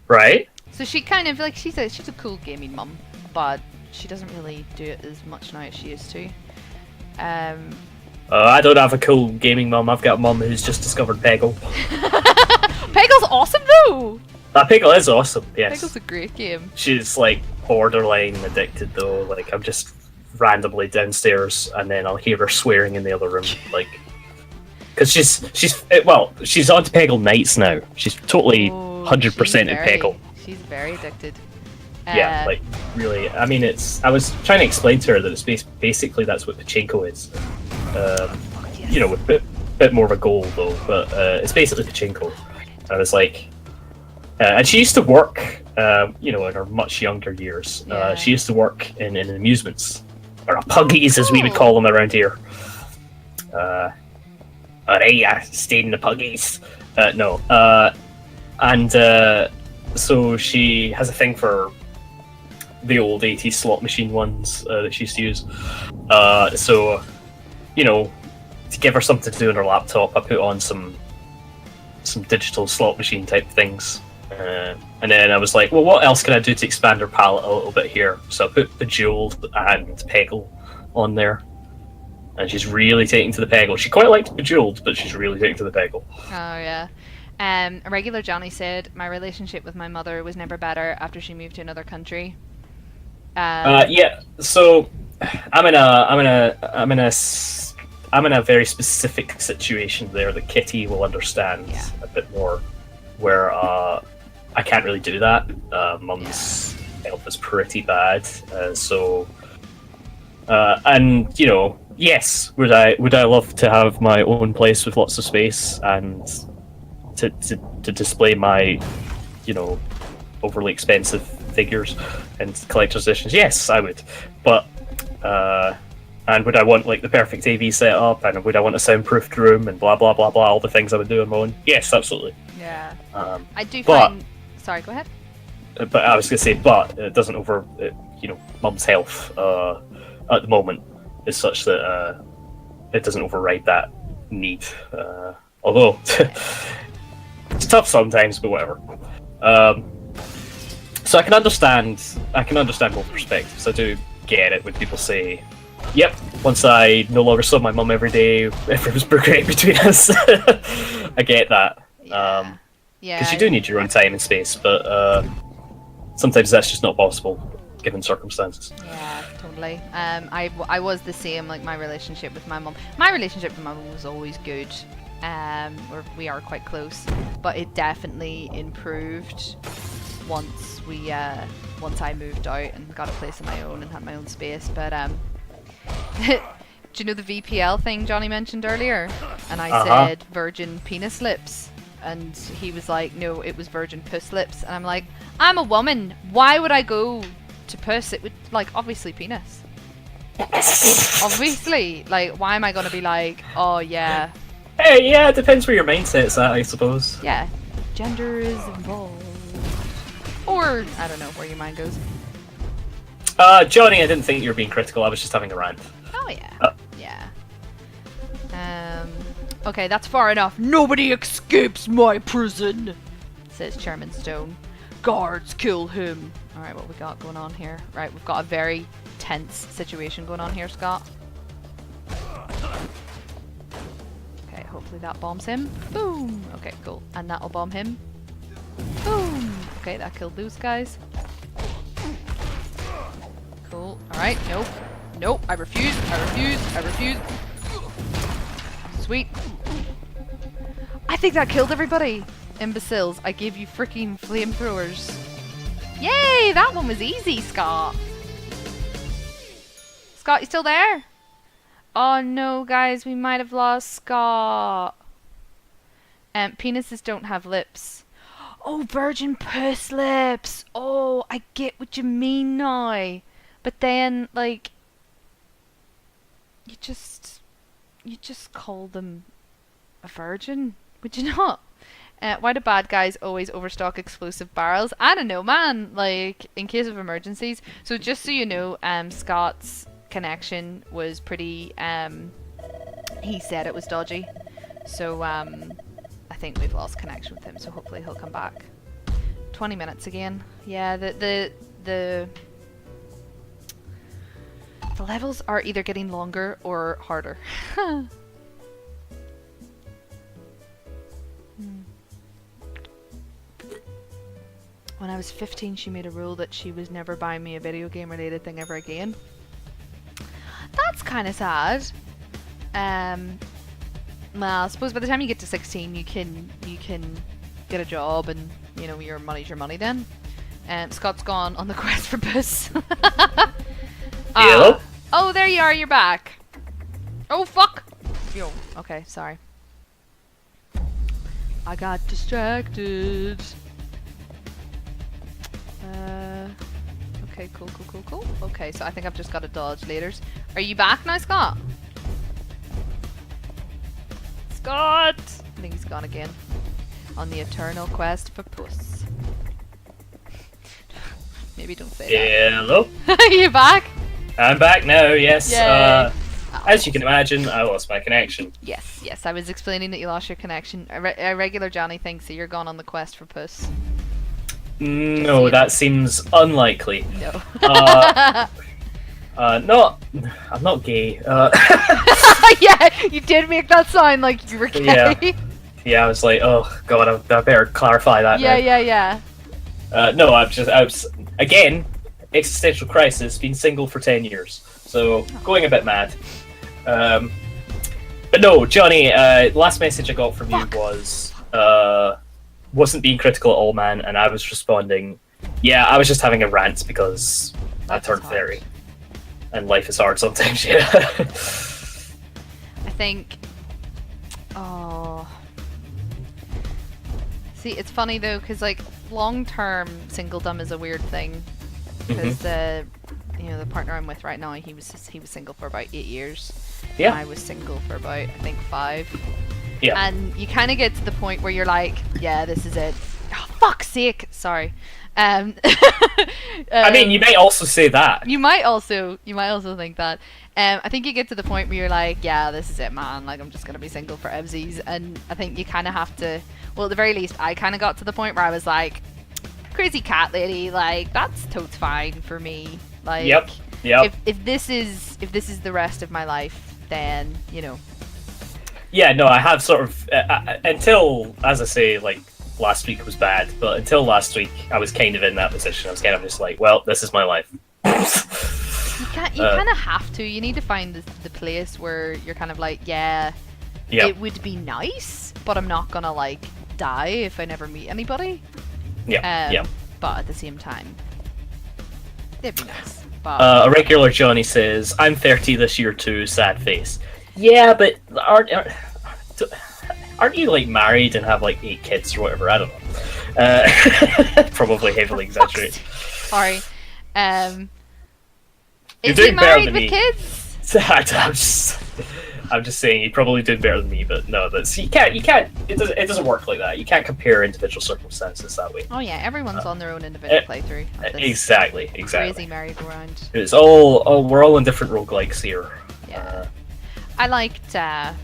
Right. So she kind of like she's a cool gaming mum, but she doesn't really do it as much now as she used to. I don't have a cool gaming mum. I've got a mum who's just discovered Peggle. Peggle's awesome though. That Peggle is awesome. Yes. Peggle's a great game. She's like borderline addicted though. Like I'm just randomly downstairs and then I'll hear her swearing in the other room, like because she's on to Peggle nights now. She's totally 100% in Peggle. She's very addicted. Yeah, like really. I mean, I was trying to explain to her that it's basically that's what pachinko is. With a bit more of a goal though, but it's basically pachinko. And I was like, and she used to work, in her much younger years. She used to work in amusements, or puggies as we would call them around here. I stayed in the puggies. So she has a thing for the old 80s slot machine ones that she used to use. To give her something to do on her laptop, I put on some digital slot machine type things. And then I was like, well, what else can I do to expand her palette a little bit here? So I put Bejeweled and Peggle on there. And she's really taking to the Peggle. She quite liked Bejeweled, but she's really taking to the Peggle. Oh, yeah. A regular Johnny said, my relationship with my mother was never better after she moved to another country. So I'm in a very specific situation there that Kitty will understand a bit more, where I can't really do that. Mum's health is pretty bad, yes, would I love to have my own place with lots of space and to display my, overly expensive figures and collector's editions? Yes, I would. But and would I want like the perfect AV setup, and would I want a soundproofed room and blah blah blah blah, all the things I would do on my own? Yes, absolutely. Yeah. I do find. Sorry, go ahead. But I was going to say, but it doesn't Mum's health at the moment is such that it doesn't override that need. Although it's tough sometimes, but whatever. So I can understand both perspectives. I do get it when people say, "Yep, once I no longer saw my mum every day, everything was great between us." I get that. Yeah. Because you do need your own time and space, but sometimes that's just not possible given circumstances. Yeah, totally. I was the same. Like my relationship with my mum. My relationship with my mum was always good. We are quite close, but it definitely improved once I moved out and got a place of my own and had my own space. But do you know the VPL thing Johnny mentioned earlier? And I said virgin penis lips, and he was like, no, it was virgin puss lips. And I'm like, I'm a woman. Why would I go to puss? It would, like, obviously penis. Obviously, like, why am I gonna be like, oh yeah? Hey, yeah, it depends where your mindset's at, I suppose. Yeah, gender is involved. Or, I don't know where your mind goes. Johnny, I didn't think you were being critical, I was just having a rant. Oh, yeah. Yeah. Okay, that's far enough. Nobody escapes my prison, says Chairman Stone. Guards, kill him. Alright, what we got going on here? Right, we've got a very tense situation going on here, Scott. Okay, hopefully that bombs him. Boom! Okay, cool. And that'll bomb him. Boom! Okay, that killed those guys. Cool. Alright, nope. Nope, I refuse. Sweet. I think that killed everybody. Imbeciles, I gave you freaking flamethrowers. Yay, that one was easy, Scott. Scott, you still there? Oh no, guys, we might have lost Scott. Penises don't have lips. Oh, virgin puss lips. Oh, I get what you mean now. But then, like, you just call them a virgin, would you not? Why do bad guys always overstock explosive barrels? I don't know, man. Like, in case of emergencies. So just so you know, Scott's connection was pretty, he said it was dodgy. So, I think we've lost connection with him, so hopefully he'll come back. 20 minutes again. Yeah, the levels are either getting longer or harder. When I was 15, she made a rule that she was never buying me a video game related thing ever again. That's kind of sad. Well, I suppose by the time you get to 16, you can get a job and, you know, your money's your money then. Scott's gone on the quest for puss. Hello? Oh, there you are, you're back. Oh, fuck! Yo, okay, sorry. I got distracted. Okay, cool. Okay, so I think I've just got to dodge laters. Are you back now, Scott? Scott! I think he's gone again. On the eternal quest for puss. Maybe don't say that. Hello? Are you back? I'm back now, yes. Yay. As you can imagine, I lost my connection. Yes, I was explaining that you lost your connection. A regular Johnny thinks that you're gone on the quest for puss. No, that seems unlikely. No. No, I'm not gay. Yeah, you did make that sound like you were gay. Yeah, I was like, oh god, I better clarify that now. Yeah. No, I was, again, existential crisis, been single for 10 years. So, going a bit mad. But no, Johnny, last message I got from you was, wasn't being critical at all, man, and I was responding, yeah, I was just having a rant because I turned 30. And life is hard sometimes, yeah. I think... Oh... See, it's funny though, because like, long-term singledom is a weird thing. Because the partner I'm with right now, he was single for about 8 years. Yeah. And I was single for about, I think, 5. Yeah. And you kind of get to the point where you're like, yeah, this is it. Oh, fuck's sake! Sorry. I mean, you might also say that. You might also think that. I think you get to the point where you're like, yeah, this is it, man. Like, I'm just gonna be single for evsies. And I think you kind of have to. Well, at the very least, I kind of got to the point where I was like, crazy cat lady. Like, that's totes fine for me. Like, Yep. If this is the rest of my life, then Yeah, no, I have sort of until, as I say, like last week was bad, but until last week, I was kind of in that position. I was kind of just like, well, this is my life. You kind of have to. You need to find the place where you're kind of like, yeah, it would be nice, but I'm not gonna like die if I never meet anybody. Yeah. But at the same time, it'd be nice. But A regular Johnny says, "I'm 30 this year too. Sad face." Yeah, but aren't you like married and have like 8 kids or whatever? I don't know. Probably heavily exaggerated. Sorry. You're Is doing he better married than with me. kids? I'm just saying he probably did better than me, but no, you can't. It doesn't work like that. You can't compare individual circumstances that way. Oh yeah, everyone's on their own individual playthrough. Of this Exactly. Crazy merry-go-round. It's all we're all in different roguelikes here. Yeah. I liked a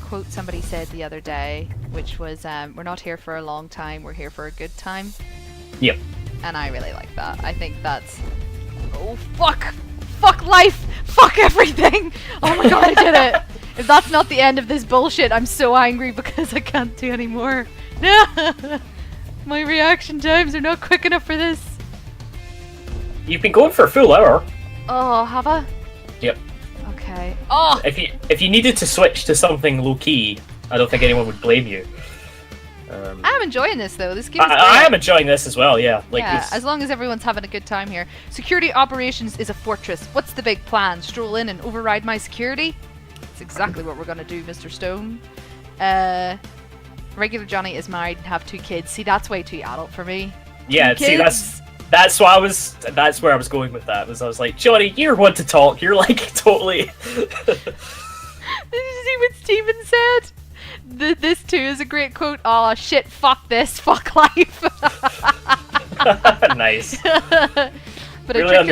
quote somebody said the other day, which was, "We're not here for a long time. We're here for a good time." Yep. And I really like that. I think that's fuck life, fuck everything. Oh my god, I did it. If that's not the end of this bullshit, I'm so angry because I can't do any more. No, my reaction times are not quick enough for this. You've been going for a full hour. Oh, have I? Yep. Okay. Oh. If you needed to switch to something low key, I don't think anyone would blame you. I'm enjoying this though. This game is I am enjoying this as well. Yeah. As long as everyone's having a good time here. Security operations is a fortress. What's the big plan? Stroll in and override my security? That's exactly what we're gonna do, Mr. Stone. Regular Johnny is married and have 2 kids. See, that's way too adult for me. Yeah. 2 See, kids. that's where I was going with that. I was like, Johnny, you're one to talk. You're like totally. Did you see what Steven said? This too is a great quote. Oh shit! Fuck this. Fuck life. Nice. But really on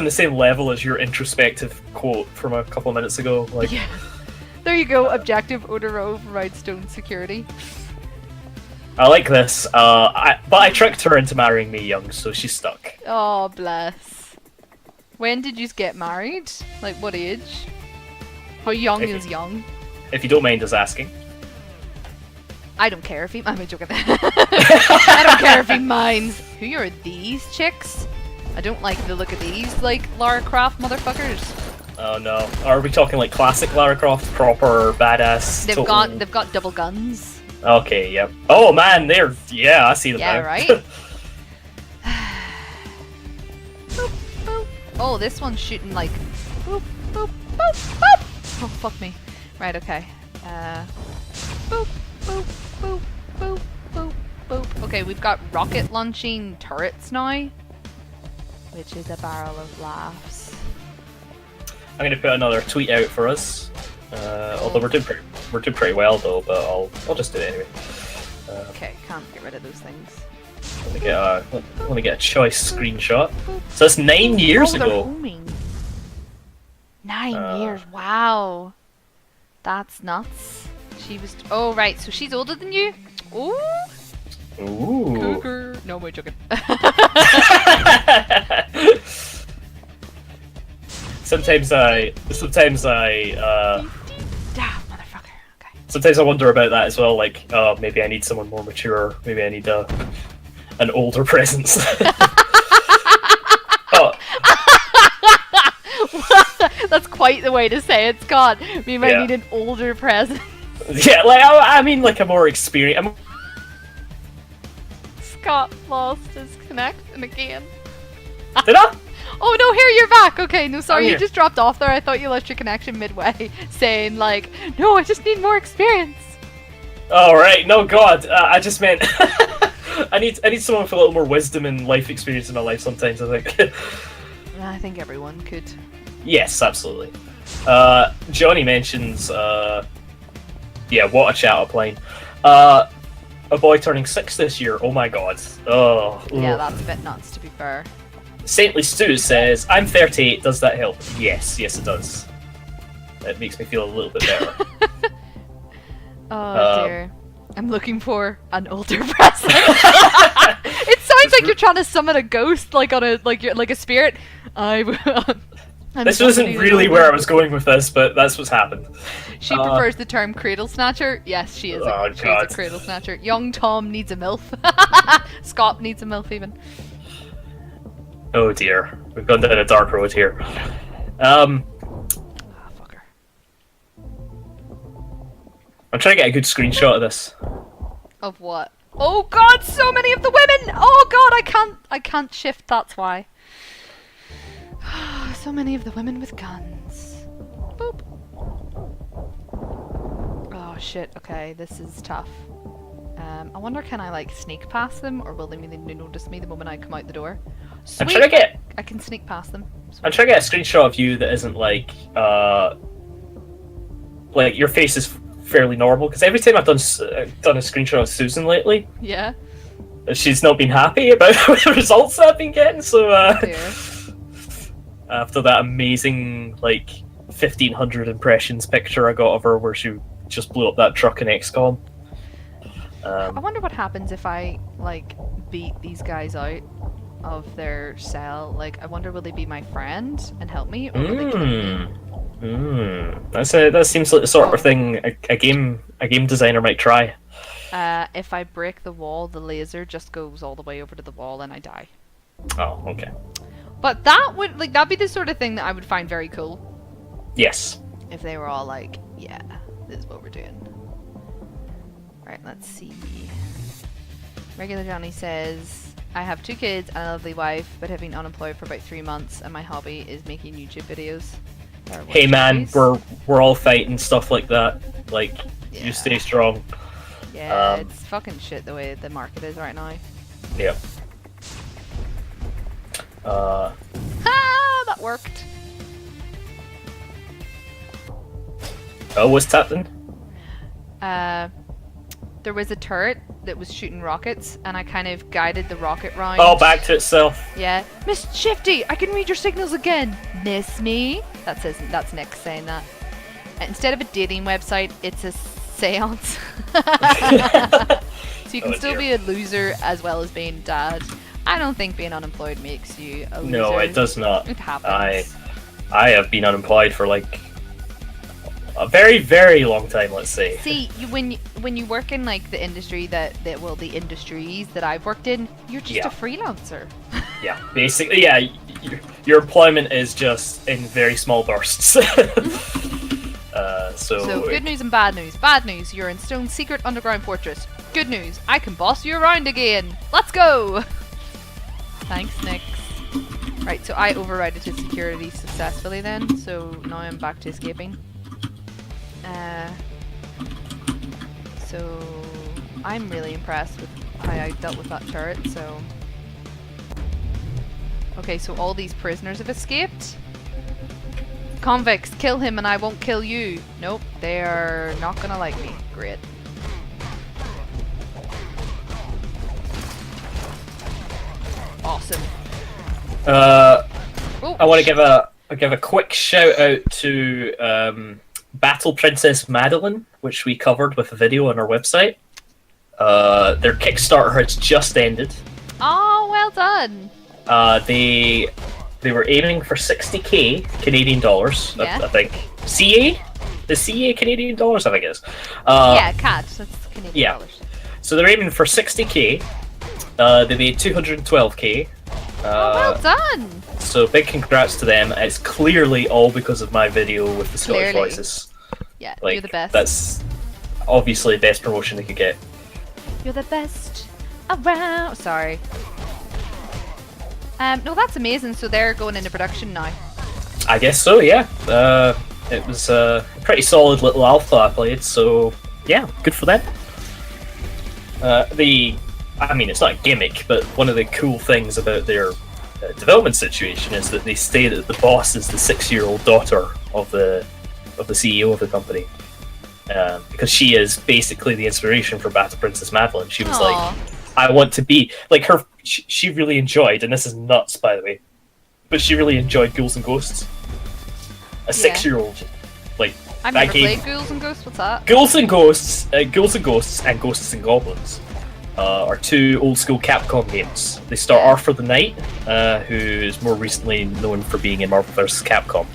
the same level as your introspective quote from a couple of minutes ago. Like, yeah. There you go. Objective odor override stone security. I like this. But I tricked her into marrying me young, so she's stuck. Oh bless. When did you get married? Like what age? How young is young? If you don't mind us asking. I don't care if he... I'm joking. I don't care if he minds. Who are these chicks? I don't like the look of these, like, Lara Croft motherfuckers. Oh no. Are we talking like classic Lara Croft? Proper badass? They've got double guns. Okay, yep. Oh man, I see them now. Yeah, right? Boop, boop. Oh, this one's shooting like... Boop, boop, boop, boop. Oh, fuck me. Right, okay. Boop, boop, boop, boop, boop, boop. Okay, we've got rocket launching turrets now, which is a barrel of laughs. I'm gonna put another tweet out for us. Although we're doing pretty well though, but I'll just do it anyway. Okay, can't get rid of those things. Let me get a choice screenshot. So that's 9 years ago. Homing. 9 years, wow. That's nuts. She was... Oh, right, so she's older than you? Ooh. Ooh. Cougar. No, we're joking. Sometimes I Damn, motherfucker. Okay. sometimes I wonder about that as well, like, oh, maybe I need someone more mature, maybe I need an older presence. Oh. That's quite the way to say it, Scott. We might need an older presence. Yeah, like, I mean, like, a more experienced... Scott lost his connection again. Did I? Oh no, here you're back. Okay, no, sorry, I'm you here. just dropped off there. I thought you lost your connection midway, saying like, no, I just need more experience. Oh, right, no, God, I just meant... I need someone with a little more wisdom and life experience in my life sometimes, I think. I think everyone could. Yes, absolutely. Johnny mentions, yeah, what a chat playing. A boy turning 6 this year. Oh my god. Oh. Yeah, ugh. that's a bit nuts, to be fair. Saintly Stu says, I'm 38, does that help? Yes, it does. It makes me feel a little bit better. Oh dear. I'm looking for an older present. It sounds like you're trying to summon a ghost, like on a like a spirit. This wasn't really where I was going with this, but that's what's happened. She prefers the term cradle snatcher. Yes, she is. She's a God. cradle snatcher. Young Tom needs a MILF. Scott needs a MILF even. Oh dear, we've gone down a dark road here. Fucker. I'm trying to get a good screenshot of this. Of what? Oh god, so many of the women! Oh god, I can't shift, that's why. So many of the women with guns. Boop. Oh shit, okay, this is tough. I wonder, can I like sneak past them, or will they notice me the moment I come out the door? Sweet. I'm trying to get. I can sneak past them. Sweet. I'm trying to get a screenshot of you that isn't like your face is fairly normal. Because every time I've done a screenshot of Susan lately, yeah, she's not been happy about the results that I've been getting. So after that amazing 1,500 impressions picture I got of her, where she just blew up that truck in XCOM. I wonder what happens if I beat these guys out of their cell. I wonder, will they be my friend and help me, or will they kill me? That seems like the sort of thing a game designer might try. If I break the wall, the laser just goes all the way over to the wall and I die. Oh, okay. But that'd be the sort of thing that I would find very cool. Yes. If they were all like, yeah, this is what we're doing. Right, let's see. Regular Johnny says, I have 2 kids and a lovely wife, but have been unemployed for about 3 months, and my hobby is making YouTube videos. Hey man, we're all fighting stuff like that. You stay strong. Yeah, it's fucking shit the way the market is right now. Yeah. That worked. Oh, what's happening? There was a turret that was shooting rockets, and I kind of guided the rocket round. Oh, back to itself. Yeah. Miss Shifty, I can read your signals again. Miss me? That's Nick saying that. Instead of a dating website, it's a seance. So you can still be a loser as well as being dad. I don't think being unemployed makes you a loser. No, it does not. It happens. I have been unemployed for a very, very long time, let's say. See, when you work in the industry the industries that I've worked in, you're just a freelancer. Yeah, basically, your employment is just in very small bursts. So good news and bad news. Bad news, you're in Stone's secret underground fortress. Good news, I can boss you around again. Let's go! Thanks, Nick. Right, so I overrided his security successfully then, so now I'm back to escaping. So I'm really impressed with how I dealt with that turret, so... Okay, so all these prisoners have escaped. Convicts, kill him and I won't kill you. Nope, they are not gonna like me. Great. Awesome. I want to give a quick shout out to Battle Princess Madeline, which we covered with a video on our website. Their Kickstarter has just ended. Oh, well done. They were aiming for 60k Canadian dollars, I think. CA? The CA Canadian dollars, I think it is. Yeah, CAD, that's Canadian dollars. So they're aiming for 60k. They made 212k. Well done! So big congrats to them. It's clearly all because of my video with the Scottish voices. Yeah, you're the best. That's obviously the best promotion they could get. You're the best around. Sorry. No, that's amazing. So they're going into production now. I guess so, yeah. It was a pretty solid little alpha I played, so yeah, good for them. I mean, it's not a gimmick, but one of the cool things about their development situation is that they say that the boss is the 6-year-old daughter of the CEO of the company, because she is basically the inspiration for Battle Princess Madeline. She was like, I want to be like her. She really enjoyed, and this is nuts, by the way. but she really enjoyed Ghouls and Ghosts. A 6-year-old, like I've that never game. played Ghouls and Ghosts. What's that? Ghouls and Ghosts, and Ghosts and Goblins are 2 old school Capcom games. They star Arthur the Knight, who is more recently known for being in Marvel vs. Capcom.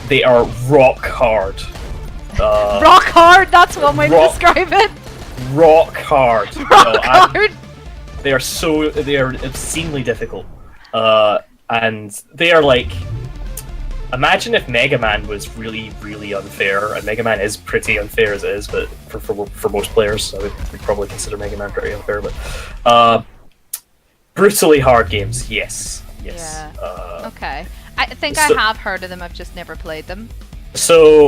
They are rock hard. Rock hard. That's one way to describe it. Rock hard. Rock hard. They are obscenely difficult, and they are like. Imagine if Mega Man was really, really unfair, and Mega Man is pretty unfair as it is, but for most players, I would probably consider Mega Man pretty unfair. But brutally hard games, yes. Yeah. Okay. I think I have heard of them. I've just never played them. So,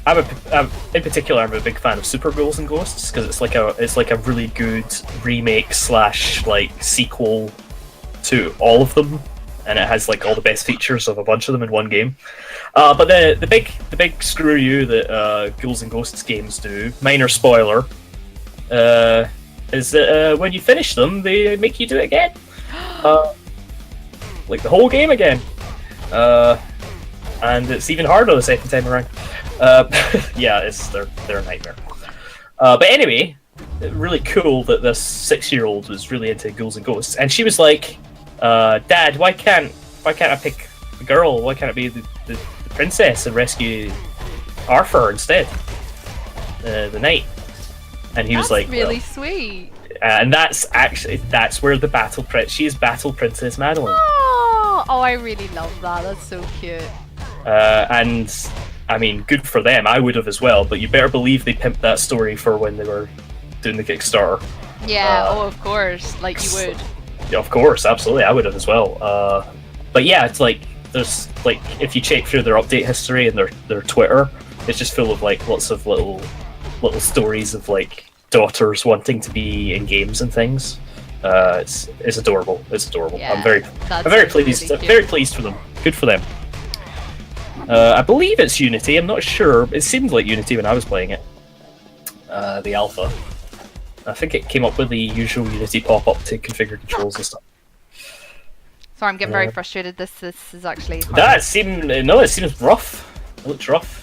in particular, I'm a big fan of Super Ghouls and Ghosts because it's like a really good remake / like sequel to all of them. And it has like all the best features of a bunch of them in one game. But the big screw you that Ghouls and Ghosts games do, minor spoiler, is that when you finish them, they make you do it again, like the whole game again, and it's even harder the second time around. Yeah, they're a nightmare. But anyway, really cool that this 6-year-old was really into Ghouls and Ghosts, and she was like. Dad, why can't I pick the girl? Why can't it be the princess and rescue Arthur instead? The knight. And he was like, really sweet. And that's where the she is Battle Princess Madeline. Oh, I really love that. That's so cute. And I mean, good for them. I would have as well, but you better believe they pimped that story for when they were doing the Kickstarter. Yeah, of course, like you would. Yeah, of course, absolutely, I would have as well. But yeah, it's like there's like if you check through their update history and their Twitter, it's just full of like lots of little stories of like daughters wanting to be in games and things. It's adorable. It's adorable. Yeah, I'm very pleased. Really very pleased for them. Good for them. I believe it's Unity. I'm not sure. It seemed like Unity when I was playing it. The alpha. I think it came up with the usual Unity pop-up to configure controls and stuff. Sorry, I'm getting very frustrated. This is actually hard. It seems rough. It looks rough.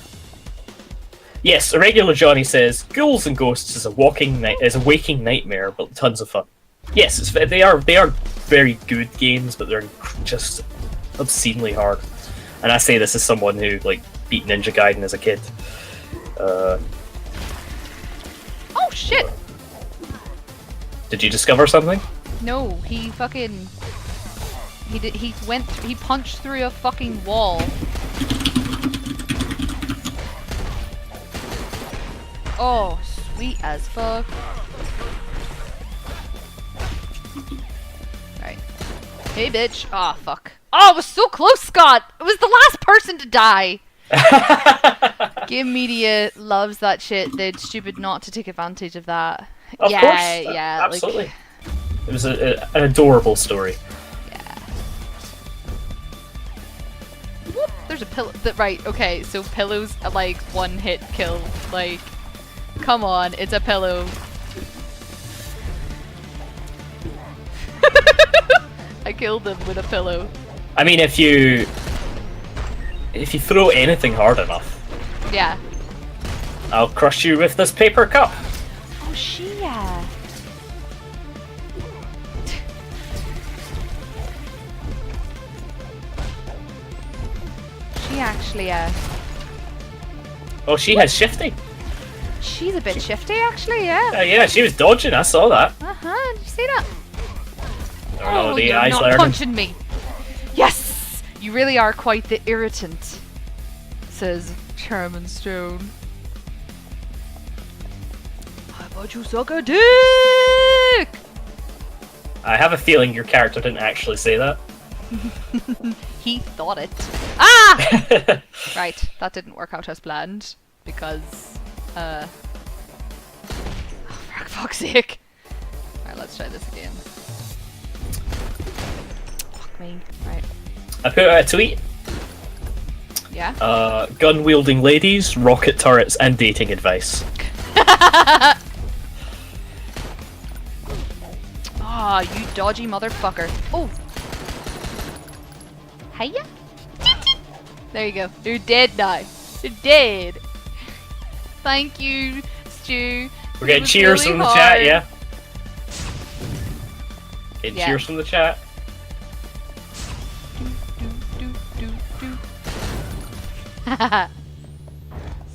Yes, a regular Johnny says Ghouls and Ghosts is a waking nightmare, but tons of fun. Yes, they are very good games, but they're just obscenely hard. And I say this as someone who like beat Ninja Gaiden as a kid. Oh shit! Did you discover something? No, he punched through a fucking wall. Oh, sweet as fuck. Right. Hey, bitch. Ah, oh, fuck. Oh, it was so close, Scott! It was the last person to die! Game media loves that shit. They're stupid not to take advantage of that. Of course, absolutely. Like, it was an adorable story. Yeah. Whoop, there's a pillow. Right, okay, so pillows like one hit kill. Like, come on, it's a pillow. I killed him with a pillow. I mean, if you throw anything hard enough, yeah, I'll crush you with this paper cup. Oh, she actually Oh, she has Shifty. She's a bit shifty, actually. Yeah. Yeah, she was dodging. I saw that. Did you see that? Oh, the you're eyes not learning. punching me. Yes, you really are quite the irritant, says Chairman Stone. How about you suck a dick? I have a feeling your character didn't actually say that. He thought it. Ah! Right, that didn't work out as planned because, oh, for fuck's sake. Alright, let's try this again. Fuck me. Right. I put out a tweet. Yeah? Gun-wielding ladies, rocket turrets, and dating advice. Ah, you dodgy motherfucker. Oh! Hiya. There you go. You're dead now. You're dead. Thank you, Stu. We're getting cheers from the chat, yeah. Getting cheers from the chat.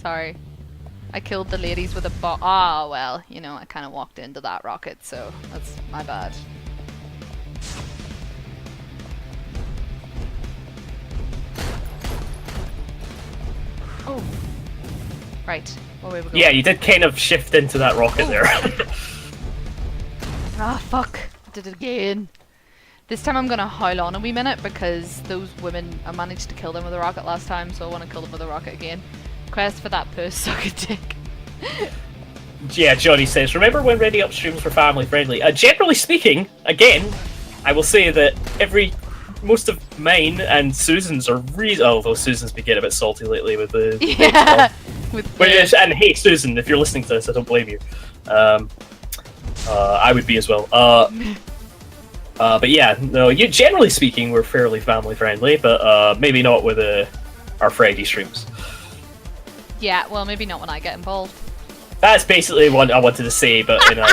Sorry. I killed the ladies with a bot. Ah, well, you know, I kind of walked into that rocket, so that's my bad. Oh. Right. What way we going? Yeah, you did kind of shift into that rocket there. Ah, fuck. I did it again. This time I'm gonna howl on a wee minute because those women, I managed to kill them with a rocket last time, so I want to kill them with a rocket again. Quest for that puss, suck a dick. Yeah, Johnny says, remember when Ready Up streams were family friendly? Generally speaking, again, I will say that most of mine and Susan's are although Susan's been getting a bit salty lately with the... Yeah! And hey, Susan, if you're listening to this, I don't blame you. I would be as well. But yeah, no, generally speaking, we're fairly family friendly, but maybe not with our Freddy streams. Yeah, well, maybe not when I get involved. That's basically what I wanted to say, but you know,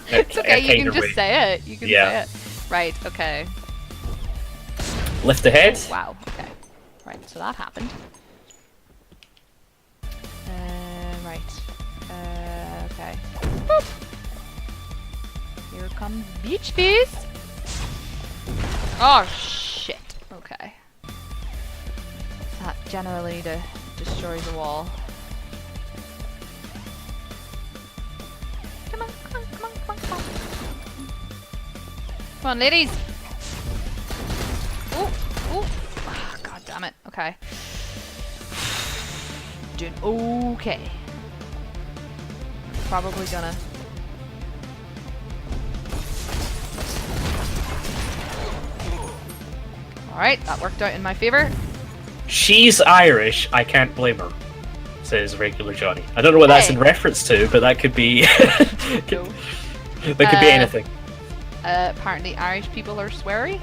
it's okay. You can just say it. You can say it. Right. Okay. Lift ahead. Oh, wow. Okay. Right. So that happened. Right. Okay. Boop. Here comes beach beast. Oh shit. Okay. That generally destroys the wall. Come on, come on, come on, come on, come on. Come on, ladies. Oh, oh. Oh, God damn it. Okay. Doing okay. Probably gonna. Alright, that worked out in my favor. She's Irish, I can't blame her, says regular Johnny. I don't know what that's in reference to, but that could be... that could be anything. Apparently Irish people are sweary.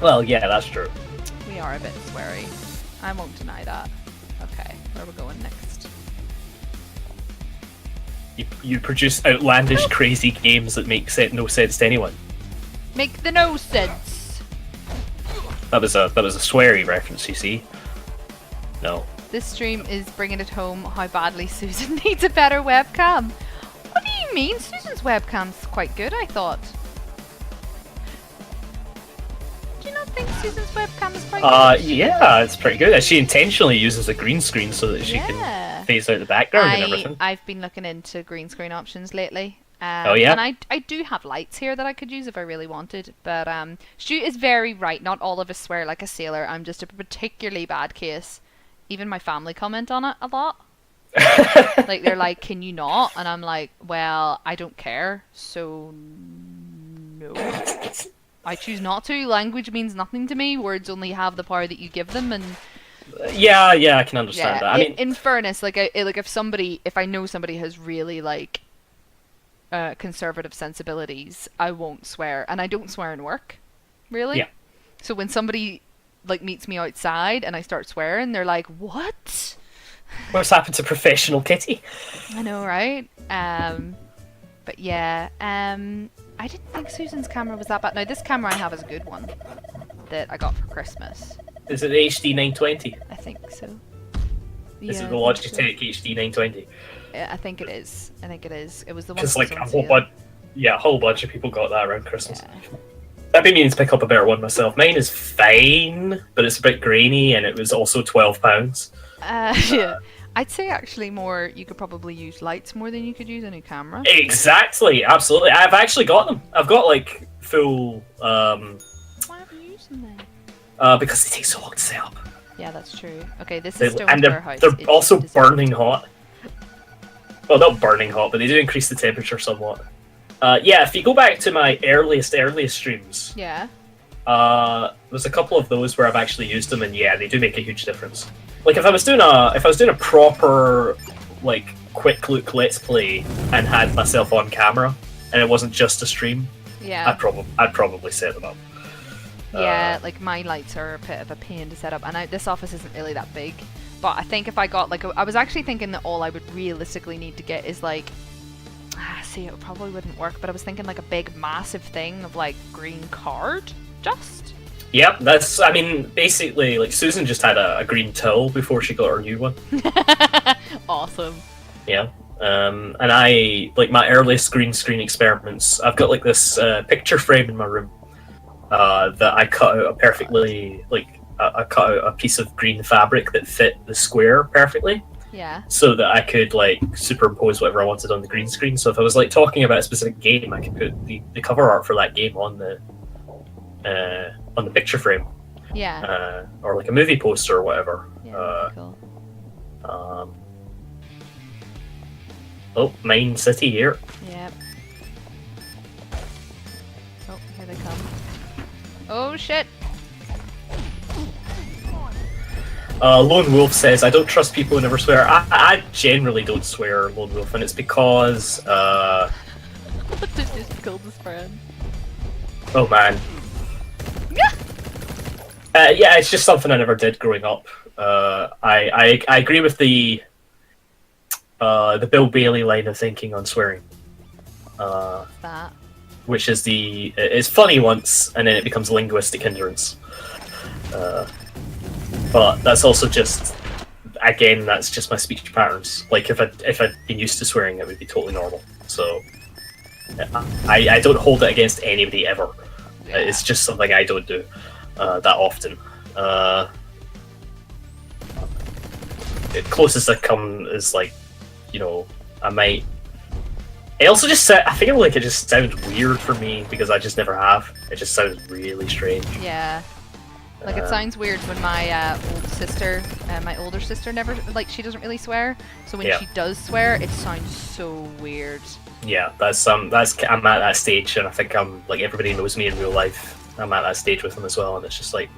Well, yeah, that's true. We are a bit sweary. I won't deny that. Okay, where are we going next? You produce outlandish, crazy games that make no sense to anyone. Make the no sense. That was a sweary reference, you see. No. This stream is bringing it home how badly Susan needs a better webcam. What do you mean? Susan's webcam's quite good, I thought. Do you not think Susan's webcam is quite good? Yeah, it's pretty good. She intentionally uses a green screen so that she can phase out the background and everything. I've been looking into green screen options lately. Oh yeah? And I do have lights here that I could use if I really wanted, but Stu is very right. Not all of us swear like a sailor. I'm just a particularly bad case. Even my family comment on it a lot. Like, they're like, can you not? And I'm like, well, I don't care, so no. I choose not to. Language means nothing to me. Words only have the power that you give them, and... Yeah, I can understand that. I mean, in fairness, if I know somebody has really, like, conservative sensibilities, I won't swear, and I don't swear in work, really. Yeah. So when somebody like meets me outside and I start swearing, they're like, "What? What's happened to professional Kitty?" I know, right? But yeah, I didn't think Susan's camera was that bad. Now this camera I have is a good one that I got for Christmas. Is it HD 920? I think so. Is it the Logitech HD 920? I think it is. It was the one. Because like a whole bunch of people got that around Christmas. Yeah. I've been meaning to pick up a better one myself. Mine is fine, but it's a bit grainy, and it was also £12. Yeah. I'd say actually you could probably use lights more than you could use a new camera. Exactly, absolutely. I've actually got them. I've got like full. Why have you used them then? Because they take so long to set up. Yeah, that's true. Okay, this is still warehouse. They're also burning hot. Well, not burning hot, but they do increase the temperature somewhat. Yeah, if you go back to my earliest streams, yeah, there's a couple of those where I've actually used them, and yeah, they do make a huge difference. Like if I was doing a proper like quick look let's play and had myself on camera, and it wasn't just a stream, yeah, I'd probably set them up. Yeah, like my lights are a bit of a pain to set up, and this office isn't really that big. But I think if I got like, I was actually thinking that all I would realistically need to get is like, see, it probably wouldn't work, but I was thinking like a big massive thing of like green card, just. Yep, that's, I mean, basically, like, Susan just had a green towel before she got her new one. Awesome. Yeah. And I, like, my earliest green screen experiments, I've got, like, this picture frame in my room that I cut out I cut out a piece of green fabric that fit the square perfectly. Yeah. So that I could, like, superimpose whatever I wanted on the green screen. So if I was, like, talking about a specific game, I could put the cover art for that game on the picture frame. Yeah. Or like a movie poster or whatever. Yeah, cool. Oh, Mine City here. Yep. Oh, here they come. Oh shit! Lone Wolf says, I don't trust people who never swear. I generally don't swear, Lone Wolf, and it's because... just killed his friend. Oh man. Yeah, it's just something I never did growing up. I agree with the Bill Bailey line of thinking on swearing. That. Which is it's funny once, and then it becomes linguistic hindrance. But that's also just, again, that's just my speech patterns. Like if I'd been used to swearing, it would be totally normal. So I don't hold it against anybody ever. Yeah. It's just something I don't do that often. The closest I come is like, you know, I might. It also just I feel like it just sounds weird for me because I just never have. It just sounds really strange. Yeah. Like it sounds weird when my my older sister never, like, she doesn't really swear. So when she does swear, it sounds so weird. Yeah, I'm at that stage, and I think I'm like, everybody knows me in real life. I'm at that stage with them as well, and it's just like,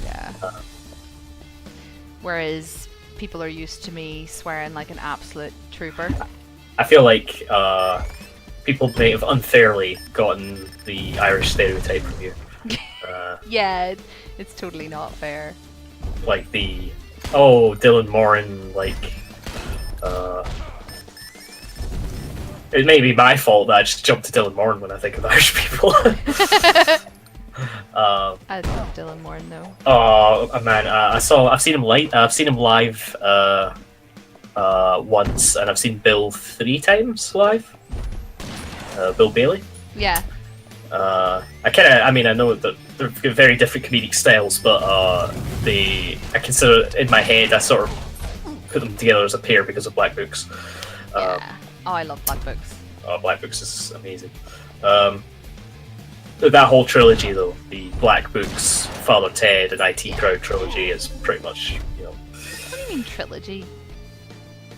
yeah. Whereas people are used to me swearing like an absolute trooper. I feel like people may have unfairly gotten the Irish stereotype from you. Yeah, it's totally not fair. Like Dylan Moran, like, it may be my fault that I just jumped to Dylan Moran when I think of Irish people. I love Dylan Moran though. Oh man, I've seen him live once, and I've seen Bill 3 times live. Bill Bailey. Yeah. I know that they're very different comedic styles, but I consider, in my head, I sort of put them together as a pair because of Black Books. Yeah. Oh, I love Black Books. Black Books is amazing. That whole trilogy, though, the Black Books, Father Ted, and IT Crowd trilogy is pretty much, you know. What do you mean trilogy?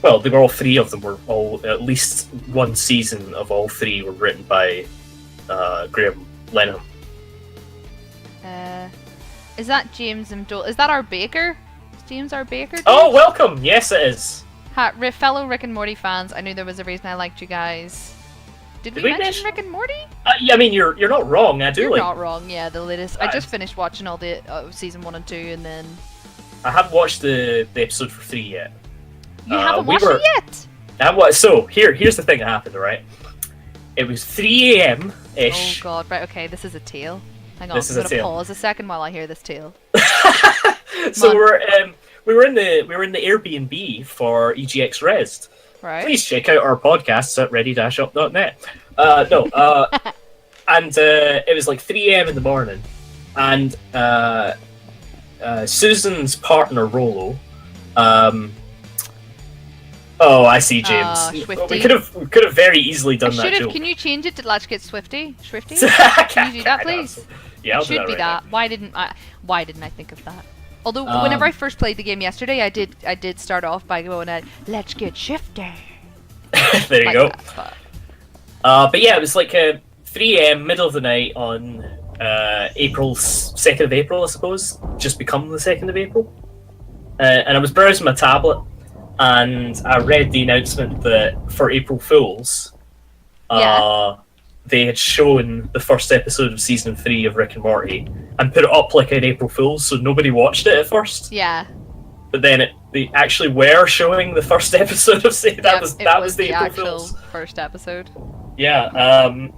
Well, they were all three of them. Were all, at least one season of all three were written by Graham Lenham. Is that James M. Is that our baker? Is James our baker? Dude? Oh, welcome! Yes, it is. Fellow Rick and Morty fans, I knew there was a reason I liked you guys. Did we mention Rick and Morty? Yeah, I mean, you're not wrong. I do. You're not wrong. Yeah, the latest. I just finished watching all the season 1 and 2, and then I haven't watched the episode for 3 yet. You haven't watched it yet? So here's the thing that happened. Right, it was 3 a.m. ish. Oh god! Right. Okay. This is a tale. Hang on. This I'm gonna pause a second while I hear this tale. So we were in the Airbnb for EGX Rest. Right. Please check out our podcasts at ready-up.net. And it was like 3 a.m. in the morning, and Susan's partner Rolo. Oh, I see, James. Shwifty. We could have very easily done that joke. Can you change it to Let's Get Swifty? Shwifty? Can you do that, please? Yeah, I'll it should do that be right that. Now. Why didn't I think of that? Although whenever I first played the game yesterday, I did start off by going at Let's Get Shifty. There you go. That, but yeah, it was like 3 a.m. middle of the night on April 2nd of April, I suppose, just become the 2nd of April, and I was browsing my tablet, and I read the announcement that for April Fools, they had shown the first episode of season 3 of Rick and Morty and put it up like an April Fool's, so nobody watched it at first. Yeah. But then they actually were showing the first episode of that was the April actual Fool's first episode. Yeah.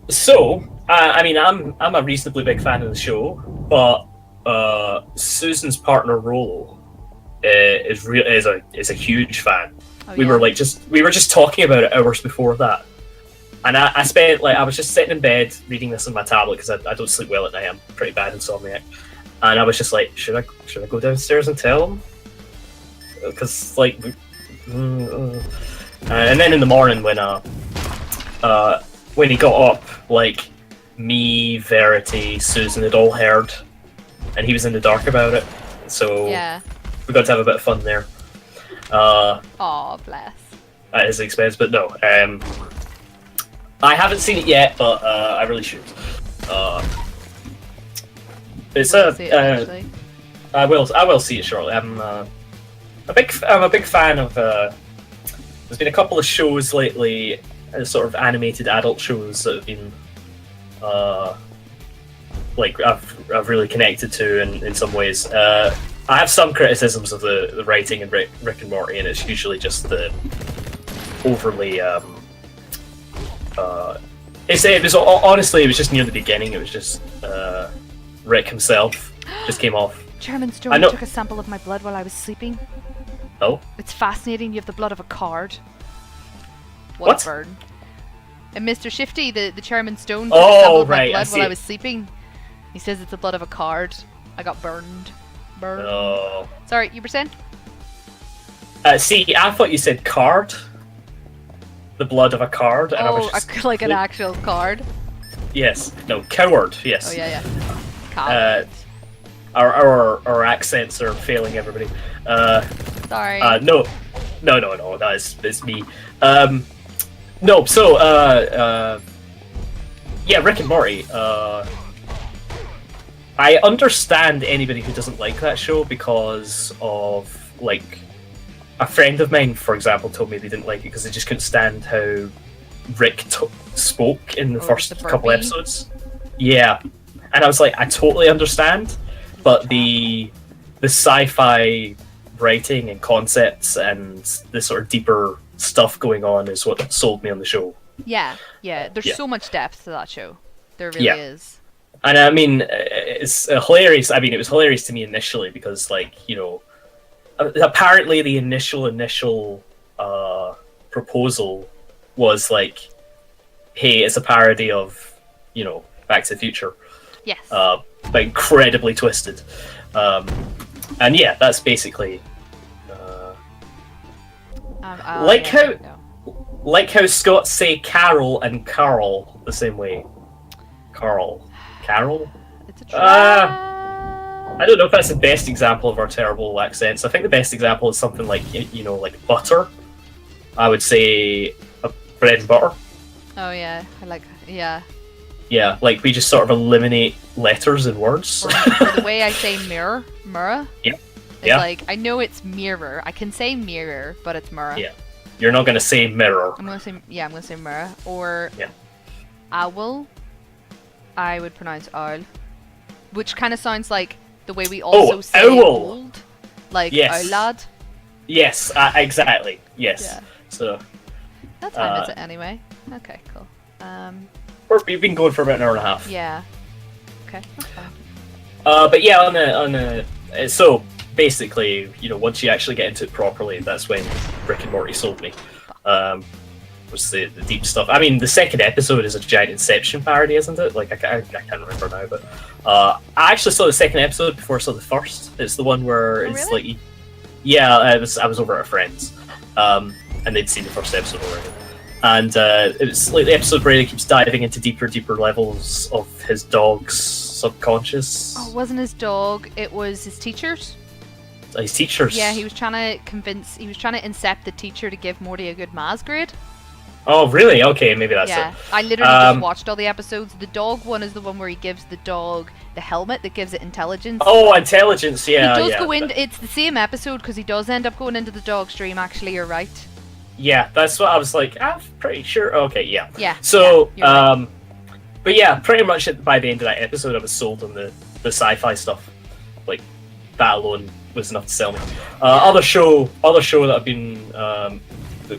So I mean, I'm a reasonably big fan of the show, but Susan's partner Rolo is a huge fan. Oh, we were just talking about it hours before that, and I was just sitting in bed reading this on my tablet because I don't sleep well at night. I'm pretty bad insomniac, and I was just like, should I go downstairs and tell him? Because and then in the morning when he got up, like me, Verity, Susan had all heard, and he was in the dark about it. So we got to have a bit of fun there. Oh, bless. At his expense, but no. I haven't seen it yet, but I really should. It's I will see it shortly. I'm a big fan of. There's been a couple of shows lately, sort of animated adult shows that have been, I've really connected to in some ways. I have some criticisms of the writing in Rick and Morty, and it's usually just the overly. Honestly, it was just near the beginning. It was just Rick himself just came off. Chairman Stone took a sample of my blood while I was sleeping. Oh. It's fascinating. You have the blood of a card. What? A burn. And Mr. Shifty, the Chairman Stone, took a sample of my blood while I was sleeping. He says it's the blood of a card. I got burned. Oh. Sorry, you were saying? See, I thought you said card. The blood of a card. And I was just like an actual card? Yes. No, coward, yes. Oh, yeah. Coward. Our accents are failing everybody. Sorry. No, it's me. No, so, yeah, Rick and Morty, I understand anybody who doesn't like that show because of, like, a friend of mine, for example, told me they didn't like it because they just couldn't stand how Rick spoke in the first couple episodes. Yeah. And I was like, I totally understand, but the sci-fi writing and concepts and the sort of deeper stuff going on is what sold me on the show. Yeah. There's so much depth to that show. There really is. And I mean, it's hilarious. I mean, it was hilarious to me initially because, like, you know, apparently the initial proposal was like, hey, it's a parody of, you know, Back to the Future. Yes. But incredibly twisted. And yeah, that's basically like how Scots say Carol and Carl the same way. Carol. It's a try. I don't know if that's the best example of our terrible accents. I think the best example is something like, you know, like butter. I would say bread and butter. Oh yeah, Yeah, like we just sort of eliminate letters and words. Or the way I say mirror. Yeah. It's like, I know it's mirror. I can say mirror, but it's mirror. Yeah. You're not gonna say mirror. I'm gonna say mirror. Or yeah. Owl. I would pronounce owl. Which kind of sounds like the way we also say owl. Old. Like lad. Yes, exactly. Yes. Yeah. So that's fine, is it anyway? Okay, cool. We've been going for about an hour and a half. Yeah. Okay, that's fine. But yeah, so basically, you know, once you actually get into it properly, that's when Rick and Morty sold me. Was the deep stuff. I mean, the second episode is a giant Inception parody, isn't it? Like, I can't remember now, but I actually saw the second episode before I saw the first. It's the one where it's really? like, yeah, I was over at a friend's, and they'd seen the first episode already. And it was like the episode where he keeps diving into deeper levels of his dog's subconscious. Oh, it wasn't his dog, it was his teachers. His teachers? Yeah, he was trying to incept the teacher to give Morty a good maths grade. Oh, really? Okay, maybe that's it. I literally just watched all the episodes. The dog one is the one where he gives the dog the helmet that gives it intelligence. Oh, intelligence, yeah. He does go into... It's the same episode because he does end up going into the dog stream, actually, you're right. Yeah, that's what I was like, I'm pretty sure. Okay, yeah. Yeah. So, right. But yeah, pretty much by the end of that episode, I was sold on the sci-fi stuff. Like that alone was enough to sell me. Other show that I've been that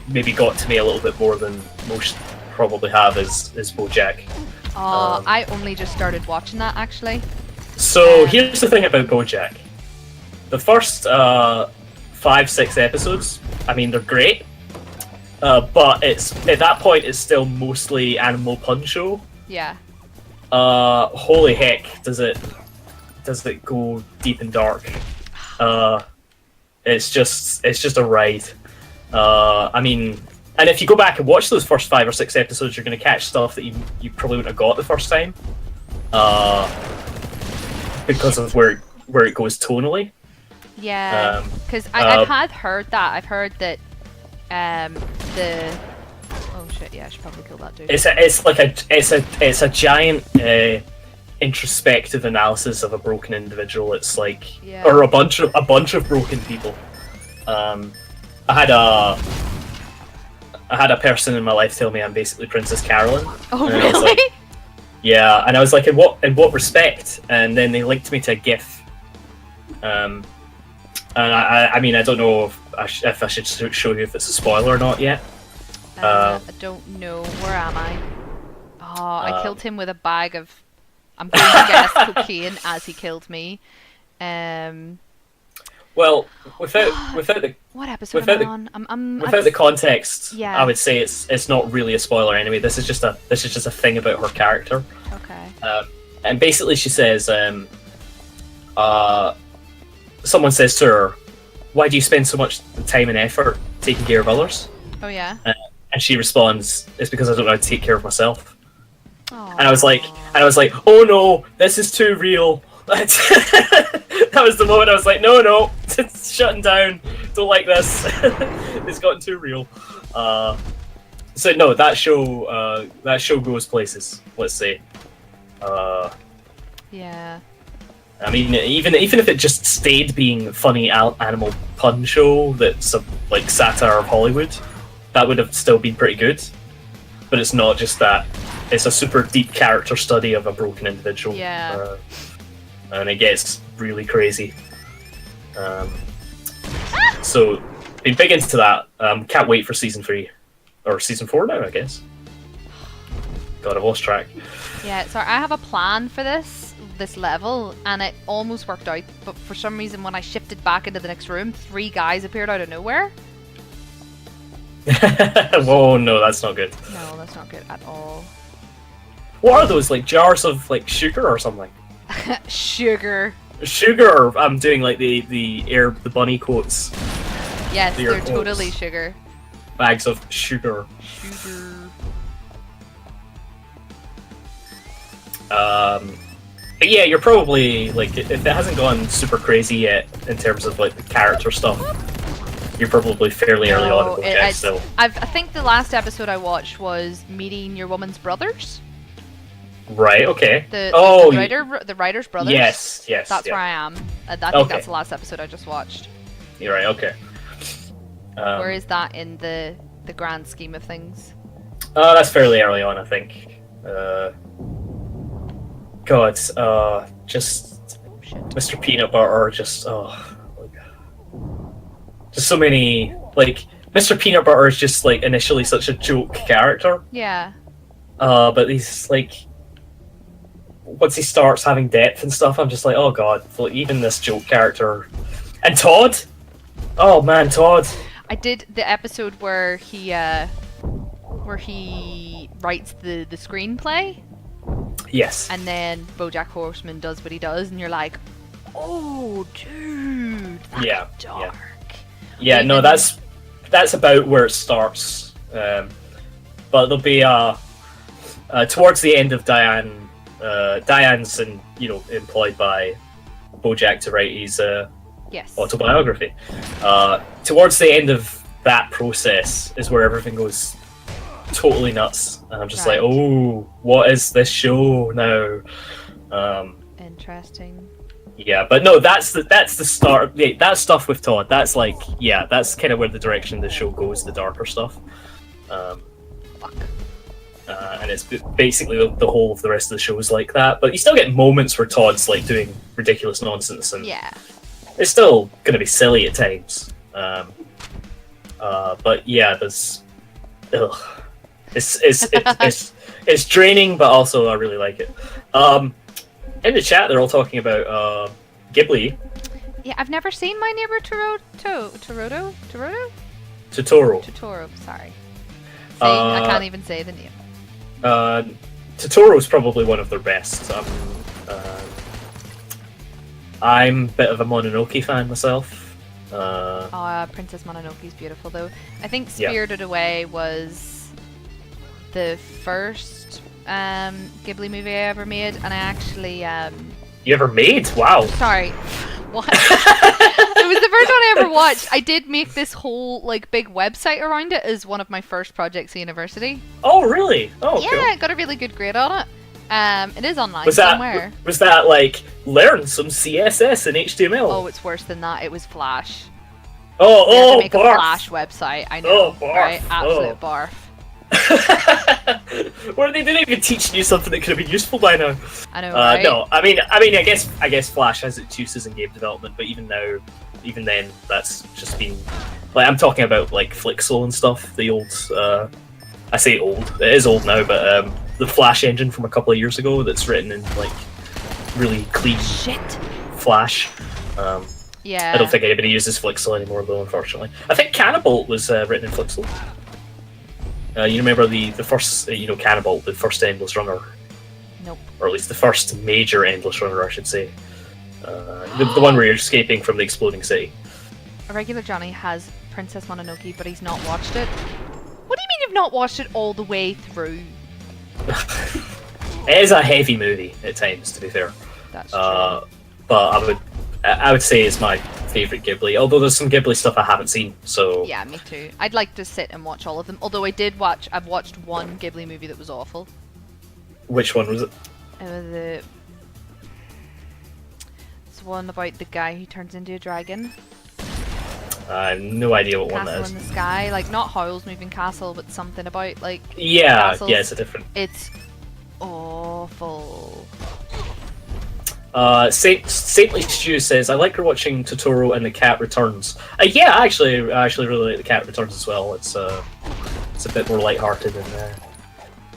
maybe got to me a little bit more than most probably have is BoJack. I only just started watching that actually. So here's the thing about BoJack. The first 5-6 episodes, I mean, they're great, but it's at that point it's still mostly Animal Pun show. Yeah. Holy heck, does it go deep and dark? It's just a ride. I mean, and if you go back and watch those first 5 or 6 episodes, you're going to catch stuff that you probably wouldn't have got the first time, because of where it goes tonally. Yeah, because I had heard that. I've heard that the oh shit, yeah, I should probably kill that dude. It's a giant introspective analysis of a broken individual. It's like or a bunch of broken people. I had a person in my life tell me I'm basically Princess Carolyn. Oh really? Yeah, and I was like, in what respect? And then they linked me to a GIF. And I mean, I don't know if I should show you if it's a spoiler or not yet. I don't know. Where am I? Oh, I killed him with a bag of, I'm going to guess, cocaine as he killed me. Well, without the what episode am I on? Without the context, yeah. I would say it's not really a spoiler anyway. This is just a thing about her character. Okay. And basically, she says, someone says to her, "Why do you spend so much time and effort taking care of others?" Oh yeah. And she responds, "It's because I don't know how to take care of myself." Aww. And I was like, "Oh no, this is too real." That was the moment I was like, no, it's shutting down. Don't like this. It's gotten too real. So no, that show goes places. Let's say. Yeah. I mean, even if it just stayed being funny Animal Pun show that's like satire of Hollywood, that would have still been pretty good. But it's not just that. It's a super deep character study of a broken individual. Yeah. And it gets really crazy. So, been big into that. Can't wait for season 3 or season 4 now, I guess. God, I've lost track. Yeah, so I have a plan for this level, and it almost worked out. But for some reason, when I shifted back into the next room, 3 guys appeared out of nowhere. Whoa, no, that's not good. No, that's not good at all. What are those, like jars of like sugar or something? Sugar. Sugar. I'm doing like the bunny quotes. Yes, The they're quotes. totally sugar. Bags of sugar. Sugar. But yeah, you're probably like, if it hasn't gone super crazy yet in terms of like the character stuff, you're probably fairly early on in BoJack still. I think the last episode I watched was meeting your woman's brothers. Right. Okay. The writer's brothers. Yes. That's yeah. where I am. I think that's the last episode I just watched. You're right. Okay. Where is that in the grand scheme of things? That's fairly early on, I think. God, just Mr. Peanut Butter, just so many, like, Mr. Peanut Butter is just like initially such a joke character. Yeah. But he's like, once he starts having depth and stuff, I'm just like, oh god, like, even this joke character. And Todd. Oh man, Todd. I did the episode where he writes the screenplay. Yes. And then BoJack Horseman does what he does, and you're like, oh, dude, that's dark. Yeah, no, that's about where it starts. But there'll be towards the end of Diane's employed by BoJack to write his autobiography. Towards the end of that process is where everything goes totally nuts, and I'm just like, oh, what is this show now? Interesting. Yeah, but no, that's the start. Yeah, that stuff with Todd, that's like, yeah, that's kind of where the direction the show goes, the darker stuff. Fuck. and it's basically the whole of the rest of the show is like that. But you still get moments where Todd's like doing ridiculous nonsense, and it's still going to be silly at times. But yeah, there's, it's draining, but also I really like it. In the chat, they're all talking about Ghibli. Yeah, I've never seen My Neighbor Totoro. Totoro. Sorry. I can't even say the name. Totoro is probably one of their best. I'm a bit of a Mononoke fan myself. Princess Mononoke's beautiful though. I think Spirited Away was the first Ghibli movie I ever made, and I actually You ever made? Wow. Sorry. What? It was the first one I ever watched. I did make this whole like big website around it as one of my first projects at university. Oh really? Oh yeah, cool. I got a really good grade on it. It is online somewhere. Was that like learn some CSS and HTML? Oh, it's worse than that. It was Flash. Oh, make a Flash website. I know, right? Absolute barf. What are they doing? Even teaching you something that could have been useful by now? I know, right? No, I mean, I guess Flash has its uses in game development, but even then, that's just been like I'm talking about like Flixel and stuff. The old, I say old, it is old now, but the Flash engine from a couple of years ago that's written in like really clean Flash. Yeah. I don't think anybody uses Flixel anymore, though. Unfortunately, I think Cannibal was written in Flixel. You remember the first, Cannibal, the first Endless Runner? Nope. Or at least the first major Endless Runner, I should say. The one where you're escaping from the exploding city. A regular Johnny has Princess Mononoke, but he's not watched it. What do you mean you've not watched it all the way through? It is a heavy movie at times, to be fair. That's true. But I would say it's my favourite Ghibli, although there's some Ghibli stuff I haven't seen, so... Yeah, me too. I'd like to sit and watch all of them, although I've watched one Ghibli movie that was awful. Which one was it? It was it's one about the guy who turns into a dragon. I have no idea what one that is. Castle in the Sky, like not Howl's Moving Castle, but something about like castles. Yeah, it's a different... It's awful. Saintly Stew says, I like watching Totoro and the Cat Returns. Yeah, I actually really like the Cat Returns as well. It's a bit more lighthearted and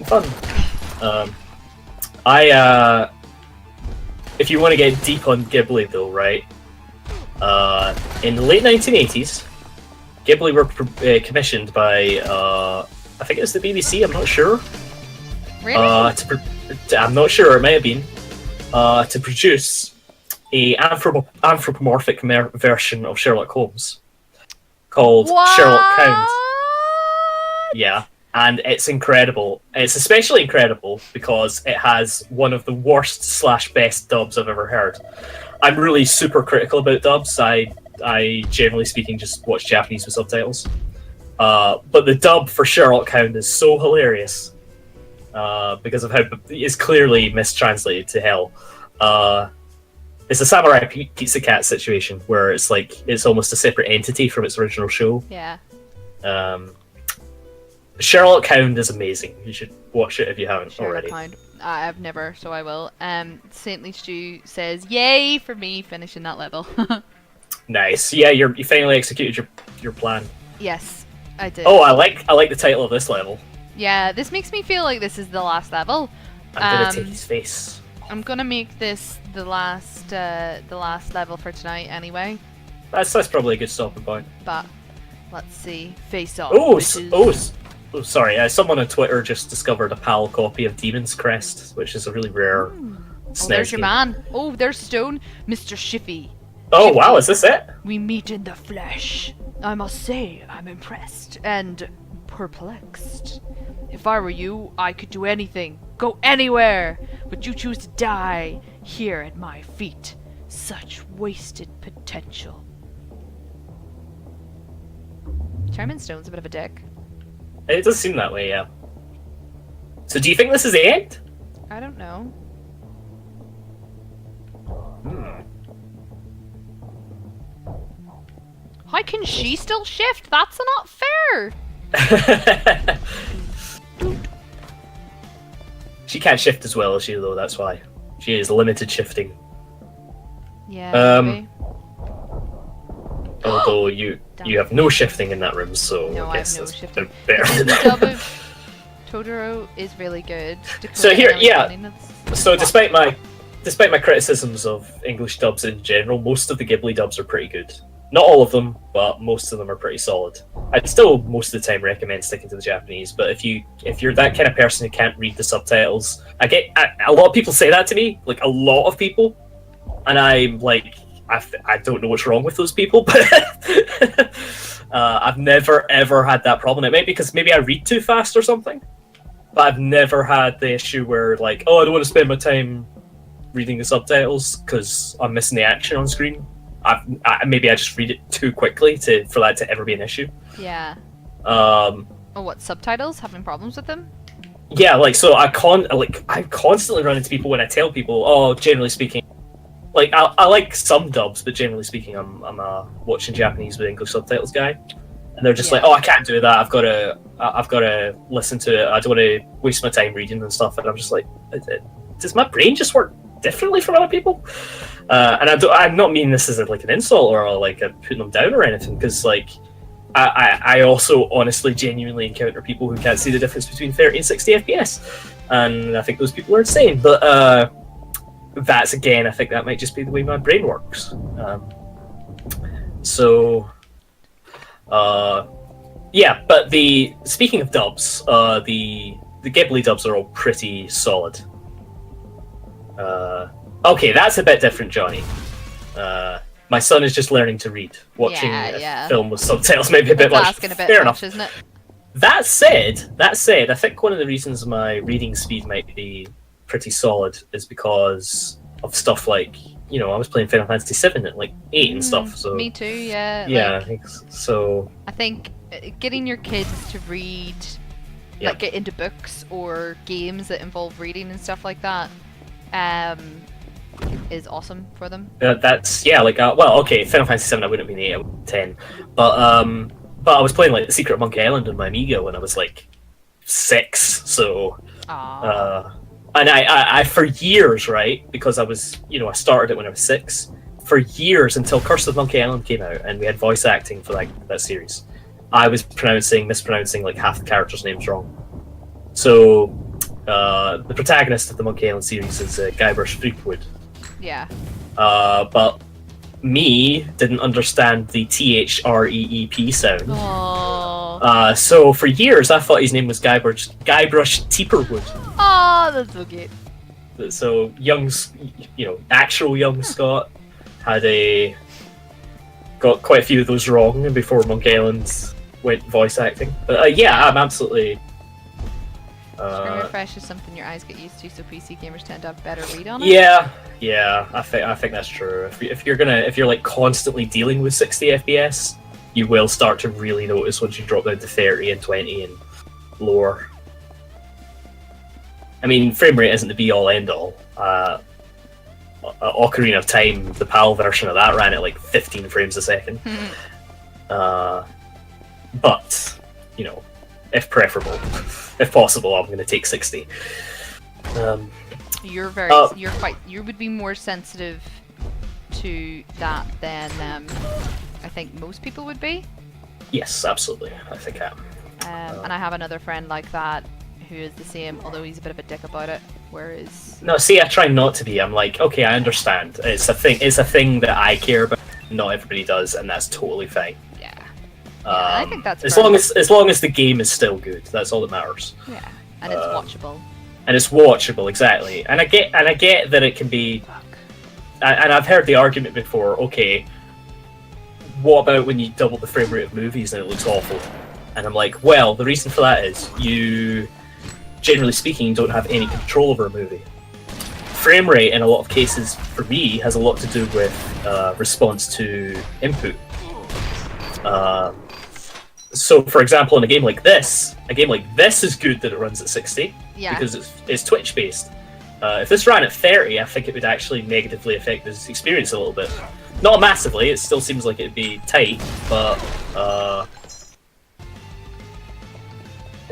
fun. If you want to get deep on Ghibli though, right? In the late 1980s, Ghibli were commissioned by I think it was the BBC. I'm not sure. Really? I'm not sure. It may have been. To produce a anthropomorphic version of Sherlock Holmes called Sherlock Hound. Yeah, and it's incredible. It's especially incredible because it has one of the worst / best dubs I've ever heard. I'm really super critical about dubs. I generally speaking just watch Japanese with subtitles. But the dub for Sherlock Hound is so hilarious. Because of how it's clearly mistranslated to hell. It's a Samurai Pizza Cat situation where it's like it's almost a separate entity from its original show. Yeah. Sherlock Hound is amazing. You should watch it if you haven't already. Hound. I've never, so I will. Saintly Stew says, "Yay for me finishing that level." Nice. Yeah, you finally executed your plan. Yes, I did. Oh, I like the title of this level. Yeah, this makes me feel like this is the last level. I'm gonna take his face. I'm gonna make this the last level for tonight anyway. That's probably a good stopping point. But let's see, face off. Sorry. Someone on Twitter just discovered a PAL copy of Demon's Crest, which is a really rare. Oh, there's your man. Oh, there's Stone, Mr. Shifty. Oh Shifty. Wow, is this it? We meet in the flesh. I must say, I'm impressed and perplexed. If I were you, I could do anything, go anywhere, but you choose to die here at my feet. Such wasted potential. Chairman Stone's a bit of a dick. It does seem that way, yeah. So do you think this is the end? I don't know. How can she still shift? That's not fair! She can't shift as well as you, though. That's why she is limited shifting. Yeah. Maybe. Although you have no shifting in that room, so no, I guess have no that's shifting. better. The dub of Totoro is really good. So here, So despite my criticisms of English dubs in general, most of the Ghibli dubs are pretty good. Not all of them, but most of them are pretty solid. I'd still most of the time recommend sticking to the Japanese, but if you're that kind of person who can't read the subtitles, a lot of people say that to me, like a lot of people, and I'm like, I don't know what's wrong with those people, but I've never ever had that problem. It might be because maybe I read too fast or something, but I've never had the issue where like, oh, I don't want to spend my time reading the subtitles because I'm missing the action on screen. Maybe I just read it too quickly for that to ever be an issue. Yeah. What, subtitles? Having problems with them? Yeah, like so I constantly run into people when I tell people, oh, generally speaking, like I like some dubs, but generally speaking, I'm a watching Japanese with English subtitles guy, and they're just like, oh, I can't do that. I've got to listen to it. I don't want to waste my time reading and stuff. And I'm just like, does my brain just work differently from other people? And I'm not meaning this as like an insult or like a putting them down or anything, because like I also honestly genuinely encounter people who can't see the difference between 30 and 60 FPS, and I think those people are insane. But that's, again, I think that might just be the way my brain works. Yeah, but speaking of dubs, the Ghibli dubs are all pretty solid. Okay, that's a bit different, Johnny. My son is just learning to read. Watching a film with subtitles may be a bit much. Asking a bit Fair much, enough. Isn't it? That said, I think one of the reasons my reading speed might be pretty solid is because of stuff like, I was playing Final Fantasy VII at like 8 and stuff. So me too, yeah. Yeah, like, so I think getting your kids to read, like get into books or games that involve reading and stuff like that, is awesome for them. That's okay. Final Fantasy VII, I wouldn't be 8, I would be 10, but I was playing like The Secret of Monkey Island on my Amiga when I was like 6, so. And I for years, right, because I was, I started it when I was 6. For years, until Curse of Monkey Island came out and we had voice acting for that series, I was mispronouncing like half the characters' names wrong. So, the protagonist of the Monkey Island series is Guybrush Threepwood. Yeah. But me didn't understand the THREEP sound. Aww. So for years I thought his name was Guybrush Teeperwood. Oh, that's so cute. So actual young Scott got quite a few of those wrong before Monkey Island went voice acting. But I'm absolutely. Screen refresh is something your eyes get used to, so PC gamers tend to have better read on it. Yeah, I think that's true. If you're like constantly dealing with 60 FPS, you will start to really notice once you drop down to 30 and 20 and lower. I mean, frame rate isn't the be all end all. Ocarina of Time, the PAL version of that, ran at like 15 frames a second. But if preferable, if possible, I'm going to take 60. You would be more sensitive to that than I think most people would be. Yes, absolutely. I think I am. And I have another friend like that who is the same, although he's a bit of a dick about it. Whereas no, see, I try not to be. I'm like, okay, I understand. It's a thing that I care about. Not everybody does, and that's totally fine. Yeah. I think that's as long as the game is still good. That's all that matters. Yeah, and it's watchable. And it's watchable, exactly. And I get that it can be. And I've heard the argument before. Okay, what about when you double the frame rate of movies and it looks awful? And I'm like, well, the reason for that is you, generally speaking, don't have any control over a movie. Frame rate, in a lot of cases, for me, has a lot to do with response to input. So, for example, in a game like this is good that it runs at 60 because it's Twitch based. If this ran at 30, I think it would actually negatively affect this experience a little bit. Not massively. It still seems like it'd be tight, but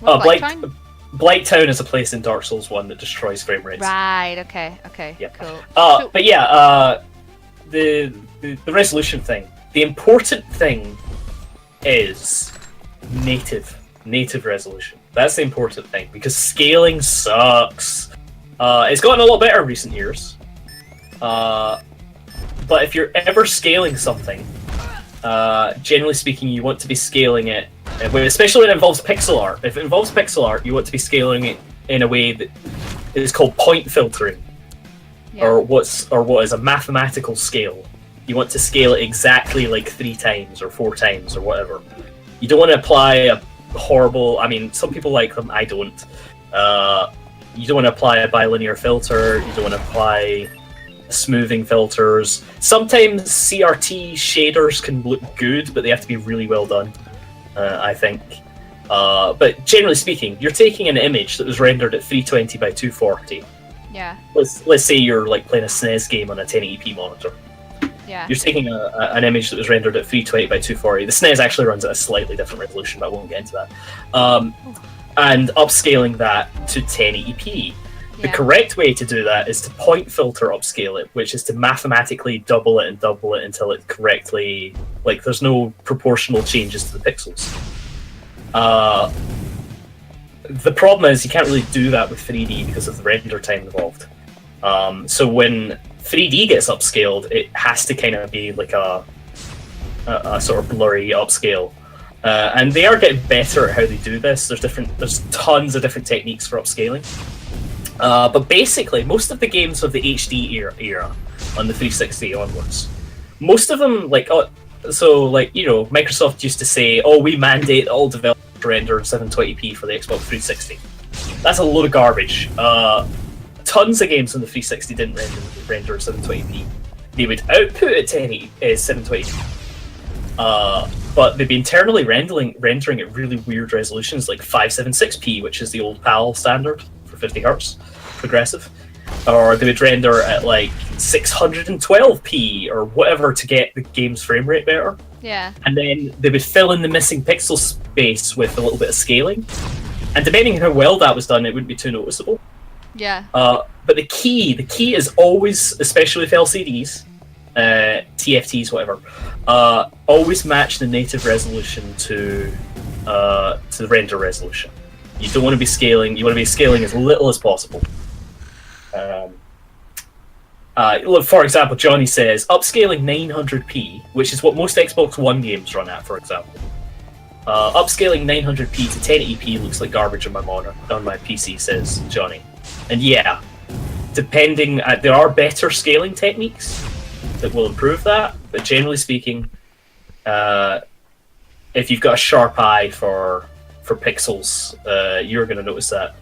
What's Blighttown? Blighttown is a place in Dark Souls 1 that destroys frame rates. Right, okay, yeah. Cool. But the resolution thing. The important thing is native resolution. That's the important thing, because scaling sucks. It's gotten a lot better in recent years. But if you're ever scaling something, generally speaking, you want to be scaling it, especially when it involves pixel art. If it involves pixel art, you want to be scaling it in a way that is called point filtering, or what is a mathematical scale. You want to scale it exactly like 3 times or 4 times or whatever. You don't want to apply a horrible. I mean, some people like them. I don't. You don't want to apply a bilinear filter. You don't want to apply smoothing filters. Sometimes CRT shaders can look good, but they have to be really well done, I think. But generally speaking, you're taking an image that was rendered at 320 by 240. Yeah. Let's say you're like playing a SNES game on a 1080p monitor. Yeah. You're taking an image that was rendered at 320 by 240. The SNES actually runs at a slightly different resolution, but I won't get into that. And upscaling that to 1080p. The correct way to do that is to point filter upscale it, which is to mathematically double it until it correctly, like, there's no proportional changes to the pixels. The problem is you can't really do that with 3D because of the render time involved. So when 3D gets upscaled, it has to kind of be like a sort of blurry upscale. And they are getting better at how they do this. There's tons of different techniques for upscaling. But basically, most of the games of the HD era on the 360 onwards, most of them, Microsoft used to say, we mandate all developers render in 720p for the Xbox 360. That's a load of garbage. Tons of games on the 360 didn't render in 720p. They would output at 720p. But they'd be internally rendering at really weird resolutions, like 576p, which is the old PAL standard for 50 Hz progressive. Or they would render at like 612p or whatever to get the game's frame rate better. Yeah. And then they would fill in the missing pixel space with a little bit of scaling. And depending on how well that was done, it wouldn't be too noticeable. Yeah. But the key is always, especially with LCDs, TFTs, whatever, always match the native resolution to the render resolution. You don't want to be scaling. You want to be scaling as little as possible. Look, for example, Johnny says upscaling 900p, which is what most Xbox One games run at, for example. Upscaling 900p to 1080p looks like garbage on my monitor, on my PC, says Johnny. And yeah, there are better scaling techniques that will improve that, but generally speaking, if you've got a sharp eye for pixels, you're going to notice that.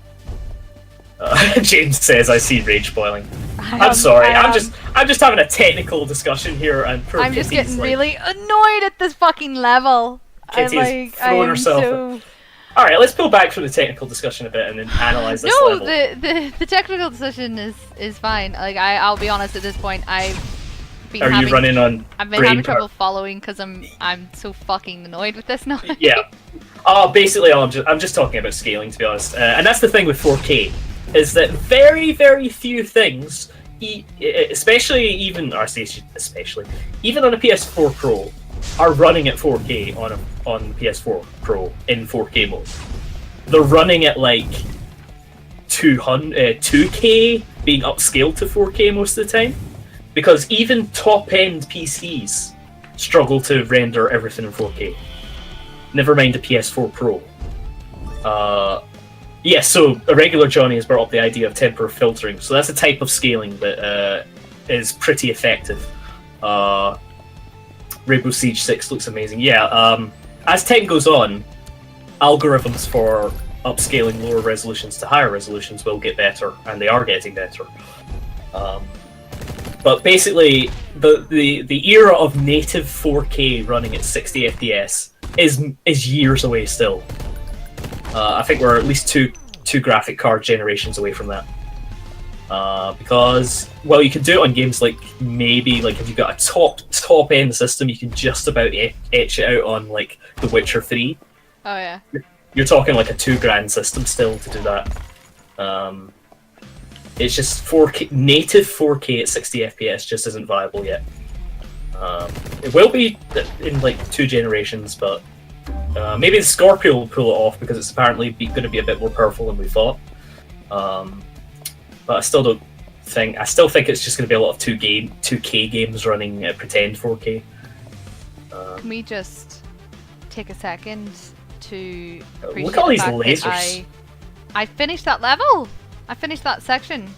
James says, "I see rage boiling." I'm sorry. I'm just having a technical discussion here, and I'm just getting really annoyed at this fucking level. Kitty's throwing herself. All right, let's pull back from the technical discussion a bit and then analyze this level. No, the technical discussion is fine. Like, I'll be honest, at this point, I've been having trouble following because I'm so fucking annoyed with this now. Yeah. Basically, I'm just talking about scaling, to be honest, and that's the thing with 4K. Is that very, very few things, especially even on a PS4 Pro, are running at 4K on the PS4 Pro in 4K mode. They're running at like 2K, being upscaled to 4K most of the time, because even top-end PCs struggle to render everything in 4K. Never mind the PS4 Pro. So a regular Johnny has brought up the idea of temporal filtering. So that's a type of scaling that is pretty effective. Rainbow Siege 6 looks amazing. Yeah, as time goes on, algorithms for upscaling lower resolutions to higher resolutions will get better, and they are getting better. But basically, the era of native 4K running at 60 FPS is years away still. I think we're at least two graphic card generations away from that. Because, well, you can do it on games like, maybe, like, if you've got a top end system, you can just about etch it out on, like, The Witcher 3. Oh, yeah. You're talking like a $2,000 system still to do that. It's just 4K, native 4K at 60 FPS just isn't viable yet. It will be in like 2 generations, but maybe the Scorpio will pull it off because it's apparently going to be a bit more powerful than we thought. But I still think it's just going to be a lot of 2K games running pretend 4K. Can we just take a second to appreciate look at all the these fact lasers. that I finished that level. I finished that section.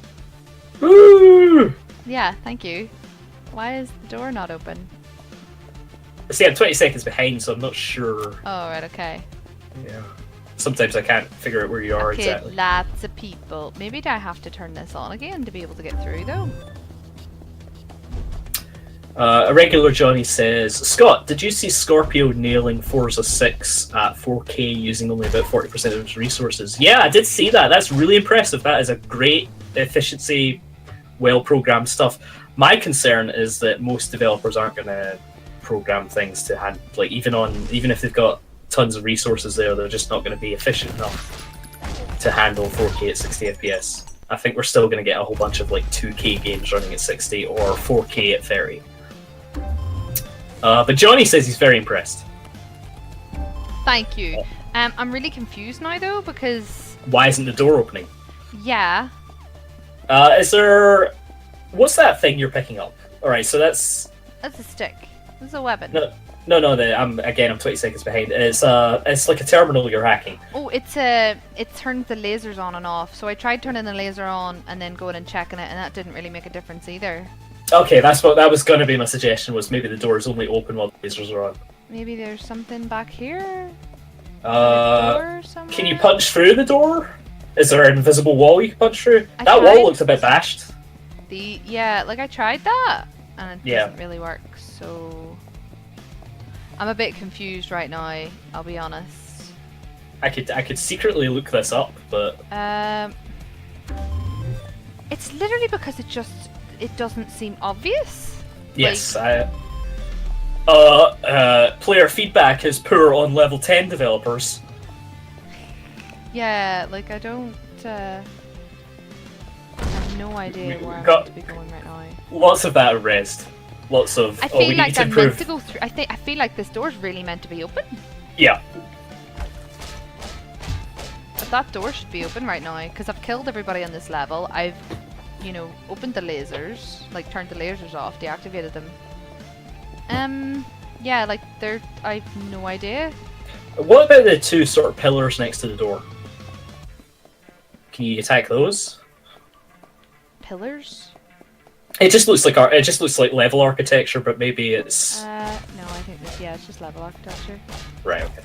Woo! Yeah, thank you. Why is the door not open? See, I'm 20 seconds behind, so I'm not sure. Oh, right, okay. Yeah. Sometimes I can't figure out where you are Okay, exactly. lots of people. Maybe I have to turn this on again to be able to get through, though. A regular Johnny says, Scott, did you see Scorpio nailing Forza 6 at 4K using only about 40% of its resources? Yeah, I did see that. That's really impressive. That is a great efficiency, well-programmed stuff. My concern is that most developers aren't going to program things to hand, like even if they've got tons of resources there, they're just not going to be efficient enough to handle 4K at 60 FPS. I think we're still going to get a whole bunch of like 2K games running at 60 or 4K at 30. But Johnny says he's very impressed. Thank you. I'm really confused now, though, because... Why isn't the door opening? Yeah. Is there... What's that thing you're picking up? Alright, so that's... That's a stick. This is a weapon. No, I'm 20 seconds behind. It's like a terminal you're hacking. Oh, it turns the lasers on and off. So I tried turning the laser on and then going and checking it, and that didn't really make a difference either. Okay, that was going to be my suggestion, was maybe the door is only open while the lasers are on. Maybe there's something back here? Can you punch through the door? Is there an invisible wall you can punch through? I That tried. wall looks a bit bashed. Yeah, like I tried that, and it doesn't really work, so... I'm a bit confused right now, I'll be honest. I could secretly look this up, but... It's literally because it doesn't seem obvious. Yes, player feedback is poor on level 10 developers. Yeah, like I don't... I have no idea where I'm got- meant to be going right now. Lots of that rezzed. Lots of... I we feel need like to I'm improve. meant to go through... I feel like this door's really meant to be open. Yeah. But that door should be open right now, because I've killed everybody on this level. I've, opened the lasers, like turned the lasers off, deactivated them. Yeah, like I've no idea. What about the 2 sort of pillars next to the door? Can you attack those? Pillars? It just looks like level architecture, but maybe it's... No, I think it's just level architecture. Right, okay.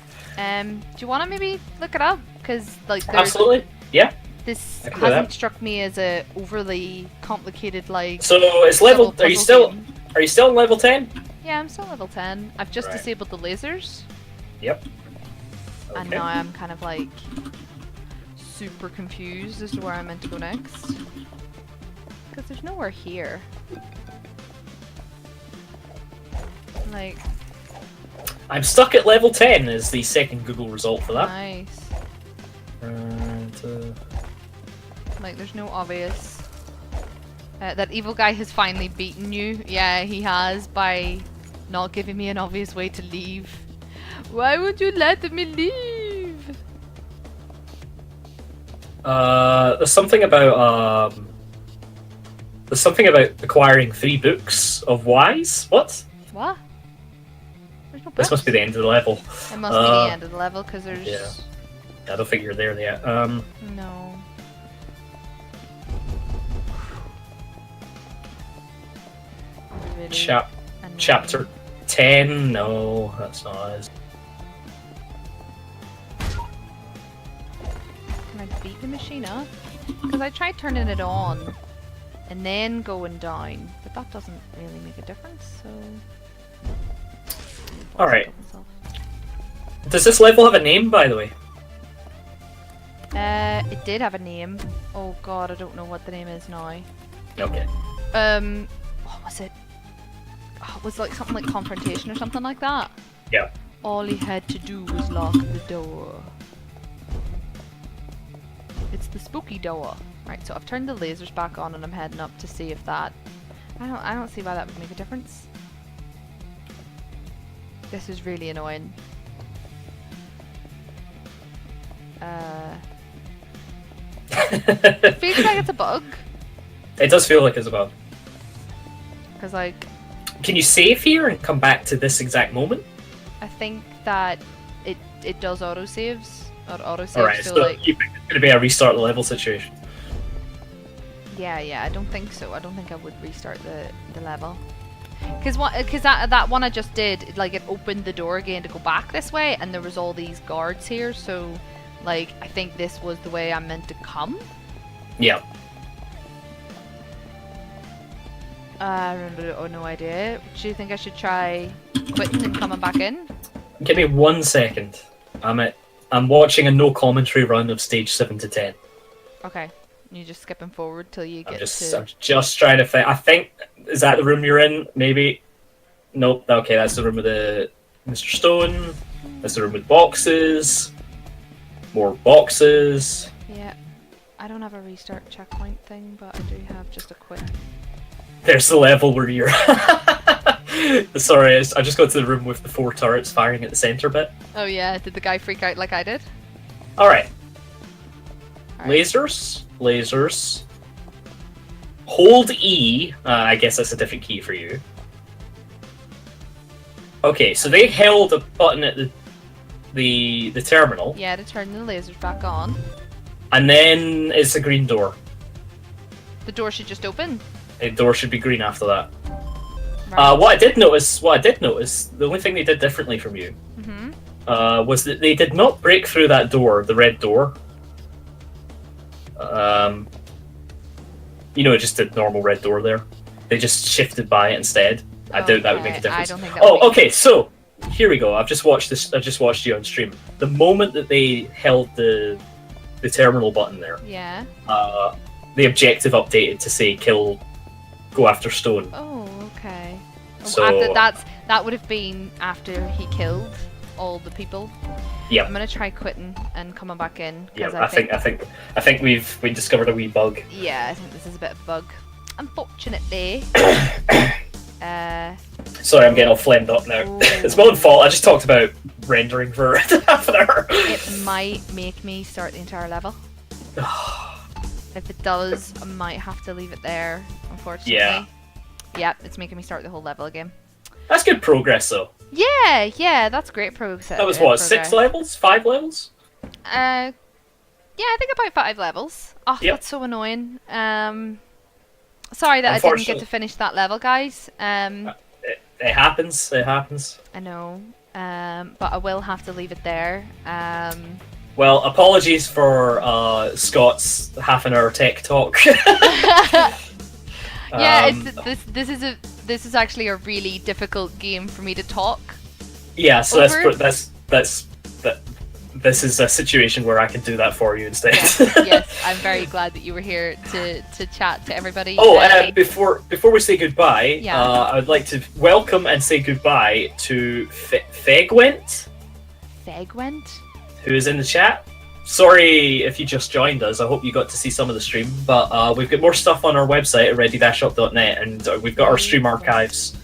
Do you want to maybe look it up? Because, like, Absolutely, yeah. This I can do hasn't that. struck me as a overly complicated, like... So, it's level... double Are you puzzle game. still on level 10? Yeah, I'm still level 10. I've just Right. disabled the lasers. Yep. And Okay. now I'm kind of, like, super confused as to where I'm meant to go next. Because there's nowhere here. Like, I'm stuck at level 10 is the second Google result for that. nice. And, Like, there's no obvious... that evil guy has finally beaten you. Yeah, he has, by not giving me an obvious way to leave. Why would you let me leave? there's something about acquiring 3 books of Wise. What? What? There's no This must be the end of the level. It must be the end of the level, because there's... Yeah. I don't think you're there yet. No. Really annoying. Chapter 10? No, that's not it. Can I beat the machine up? Because I tried turning it on and then going down, but that doesn't really make a difference, so... Alright. Does this level have a name, by the way? It did have a name. Oh god, I don't know what the name is now. Okay. What was it? Oh, it was like something like confrontation or something like that. Yeah. All he had to do was lock the door. The spooky door. Right, so I've turned the lasers back on and I'm heading up to see if that... I don't see why that would make a difference. This is really annoying. It feels like it's a bug. It does feel like it's a bug. Because, like... Can you save here and come back to this exact moment? I think that it does autosaves. Autosaves Alright, feel so like... you think it's going to be a restart the level situation? Yeah, I don't think so. I don't think I would restart the level. Because that one I just did, like, it opened the door again to go back this way, and there was all these guards here, so, like, I think this was the way I'm meant to come. Yeah. Oh, no idea. Do you think I should try quitting and coming back in? Give me 1 second. I'm watching a no commentary run of stage 7 to 10. Okay. You're just skipping forward till you get I'm to... just trying to think. I think, is that the room you're in? Maybe. Nope. Okay, that's the room with the Mr. Stone. That's the room with boxes. More boxes. Yeah. I don't have a restart checkpoint thing, but I do have just a quit. There's the level where you're... Sorry, I just got to the room with the 4 turrets firing at the centre bit. Oh yeah, did the guy freak out like I did? Alright. Alright. Lasers. Hold E. I guess that's a different key for you. Okay, so they held a button at the terminal. Yeah, to turn the lasers back on. And then it's a green door. The door should just open. The door should be green after that. Right. What I did notice, the only thing they did differently from you, was that they did not break through that door, the red door. Just a normal red door there. They just shifted by it instead. I doubt that would make a difference. I don't think that would okay, so here we go. I've just watched you on stream. The moment that they held the terminal button there, yeah. The objective updated to say go after Stone. Oh, okay. So That would have been after he killed all the people. Yeah. I'm gonna try quitting and coming back in. Yeah, I think we discovered a wee bug. Yeah, I think this is a bit of a bug. Unfortunately. Sorry, I'm getting all flamed up now. Ooh. It's my own fault. I just talked about rendering for half an hour. It might make me start the entire level. If it does, I might have to leave it there, unfortunately. Yeah. Yep, it's making me start the whole level again. That's good progress, though. Yeah, that's great progress. That was what, 6 levels? 5 levels? Yeah, I think about 5 levels. Oh, Yep. That's so annoying. Sorry that I didn't get to finish that level, guys. It happens. I know. But I will have to leave it there. Well, apologies for Scott's half-an-hour tech talk. Yeah, this is actually a really difficult game for me to talk. Yeah, so over. this is a situation where I can do that for you instead. Yes, I'm very glad that you were here to chat to everybody. Before we say goodbye, Yeah. I would like to welcome and say goodbye to Fegwent, who is in the chat. Sorry if you just joined us. I hope you got to see some of the stream, but we've got more stuff on our website at ready-up.net, and we've got our stream archives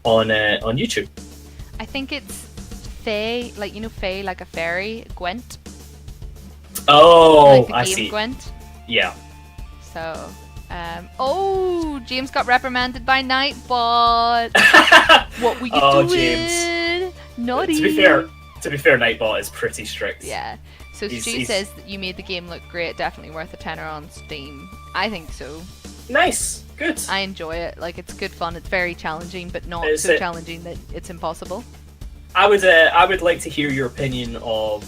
on YouTube. I think it's Fae, Fae like a fairy, Gwent. Oh, Like the I game see. Gwent. Yeah. So, James got reprimanded by Nightbot. What were you doing? James. Naughty. To be fair, Nightbot is pretty strict. Yeah. So Stu says that you made the game look great, definitely worth a tenner on Steam. I think so. Nice. Good. I enjoy it. Like, it's good fun. It's very challenging, but not Is so it? challenging that it's impossible. I would like to hear your opinion of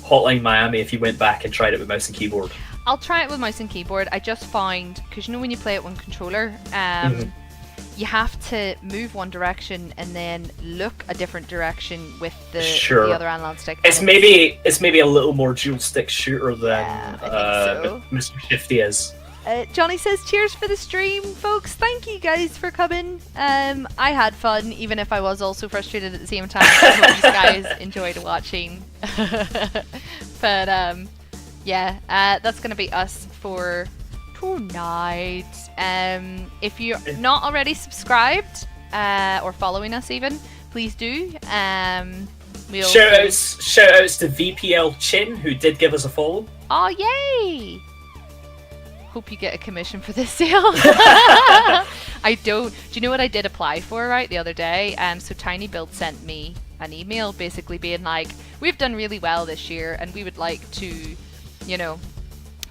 Hotline Miami if you went back and tried it with mouse and keyboard. I'll try it with mouse and keyboard. I just found, because when you play it on controller, you have to move one direction and then look a different direction with the other analog stick. It's maybe a little more dual stick shooter than I think so. Mr. Shifty is. Johnny says, cheers for the stream, folks. Thank you guys for coming. I had fun, even if I was also frustrated at the same time. I hope you guys enjoyed watching. But Yeah, that's gonna be us for tonight. If you're not already subscribed or following us, even, please do. Shout outs to VPL Chin, who did give us a follow. Oh yay! Hope you get a commission for this sale. I don't. Do you know what I did apply for the other day? So Tiny Build sent me an email basically being like, we've done really well this year and we would like to, you know,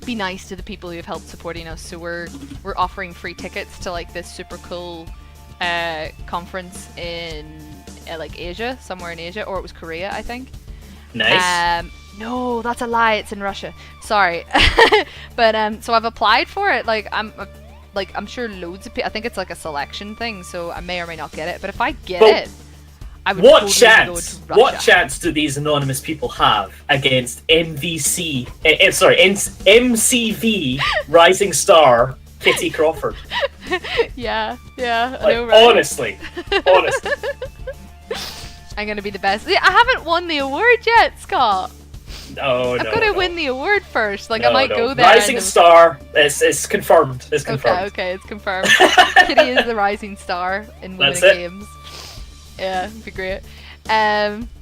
be nice to the people who have helped supporting us. So we're offering free tickets to like this super cool conference in like Asia, somewhere in Asia, or it was Korea, I think. Nice. No, that's a lie. It's in Russia. Sorry. But so I've applied for it. I'm sure loads of people. I think it's like a selection thing, so I may or may not get it. But if I get it, I would. What totally chance? go to Russia. What chance do these anonymous people have against MCV rising star Kitty Crawford? Yeah, I Like, know, right? honestly. I'm gonna be the best. I haven't won the award yet, Scott. No, I've got to win the award first. Like, No, I might no. go there. Rising star. It's confirmed. It's confirmed. Okay, it's confirmed. Kitty is the rising star in women in games. Yeah, it'd be great.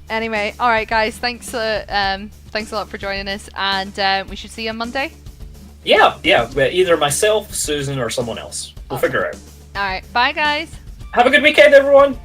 Anyway, all right, guys. Thanks a lot for joining us, and we should see you on Monday. Yeah. Either myself, Susan, or someone else. We'll figure it out. All right, bye, guys. Have a good weekend, everyone.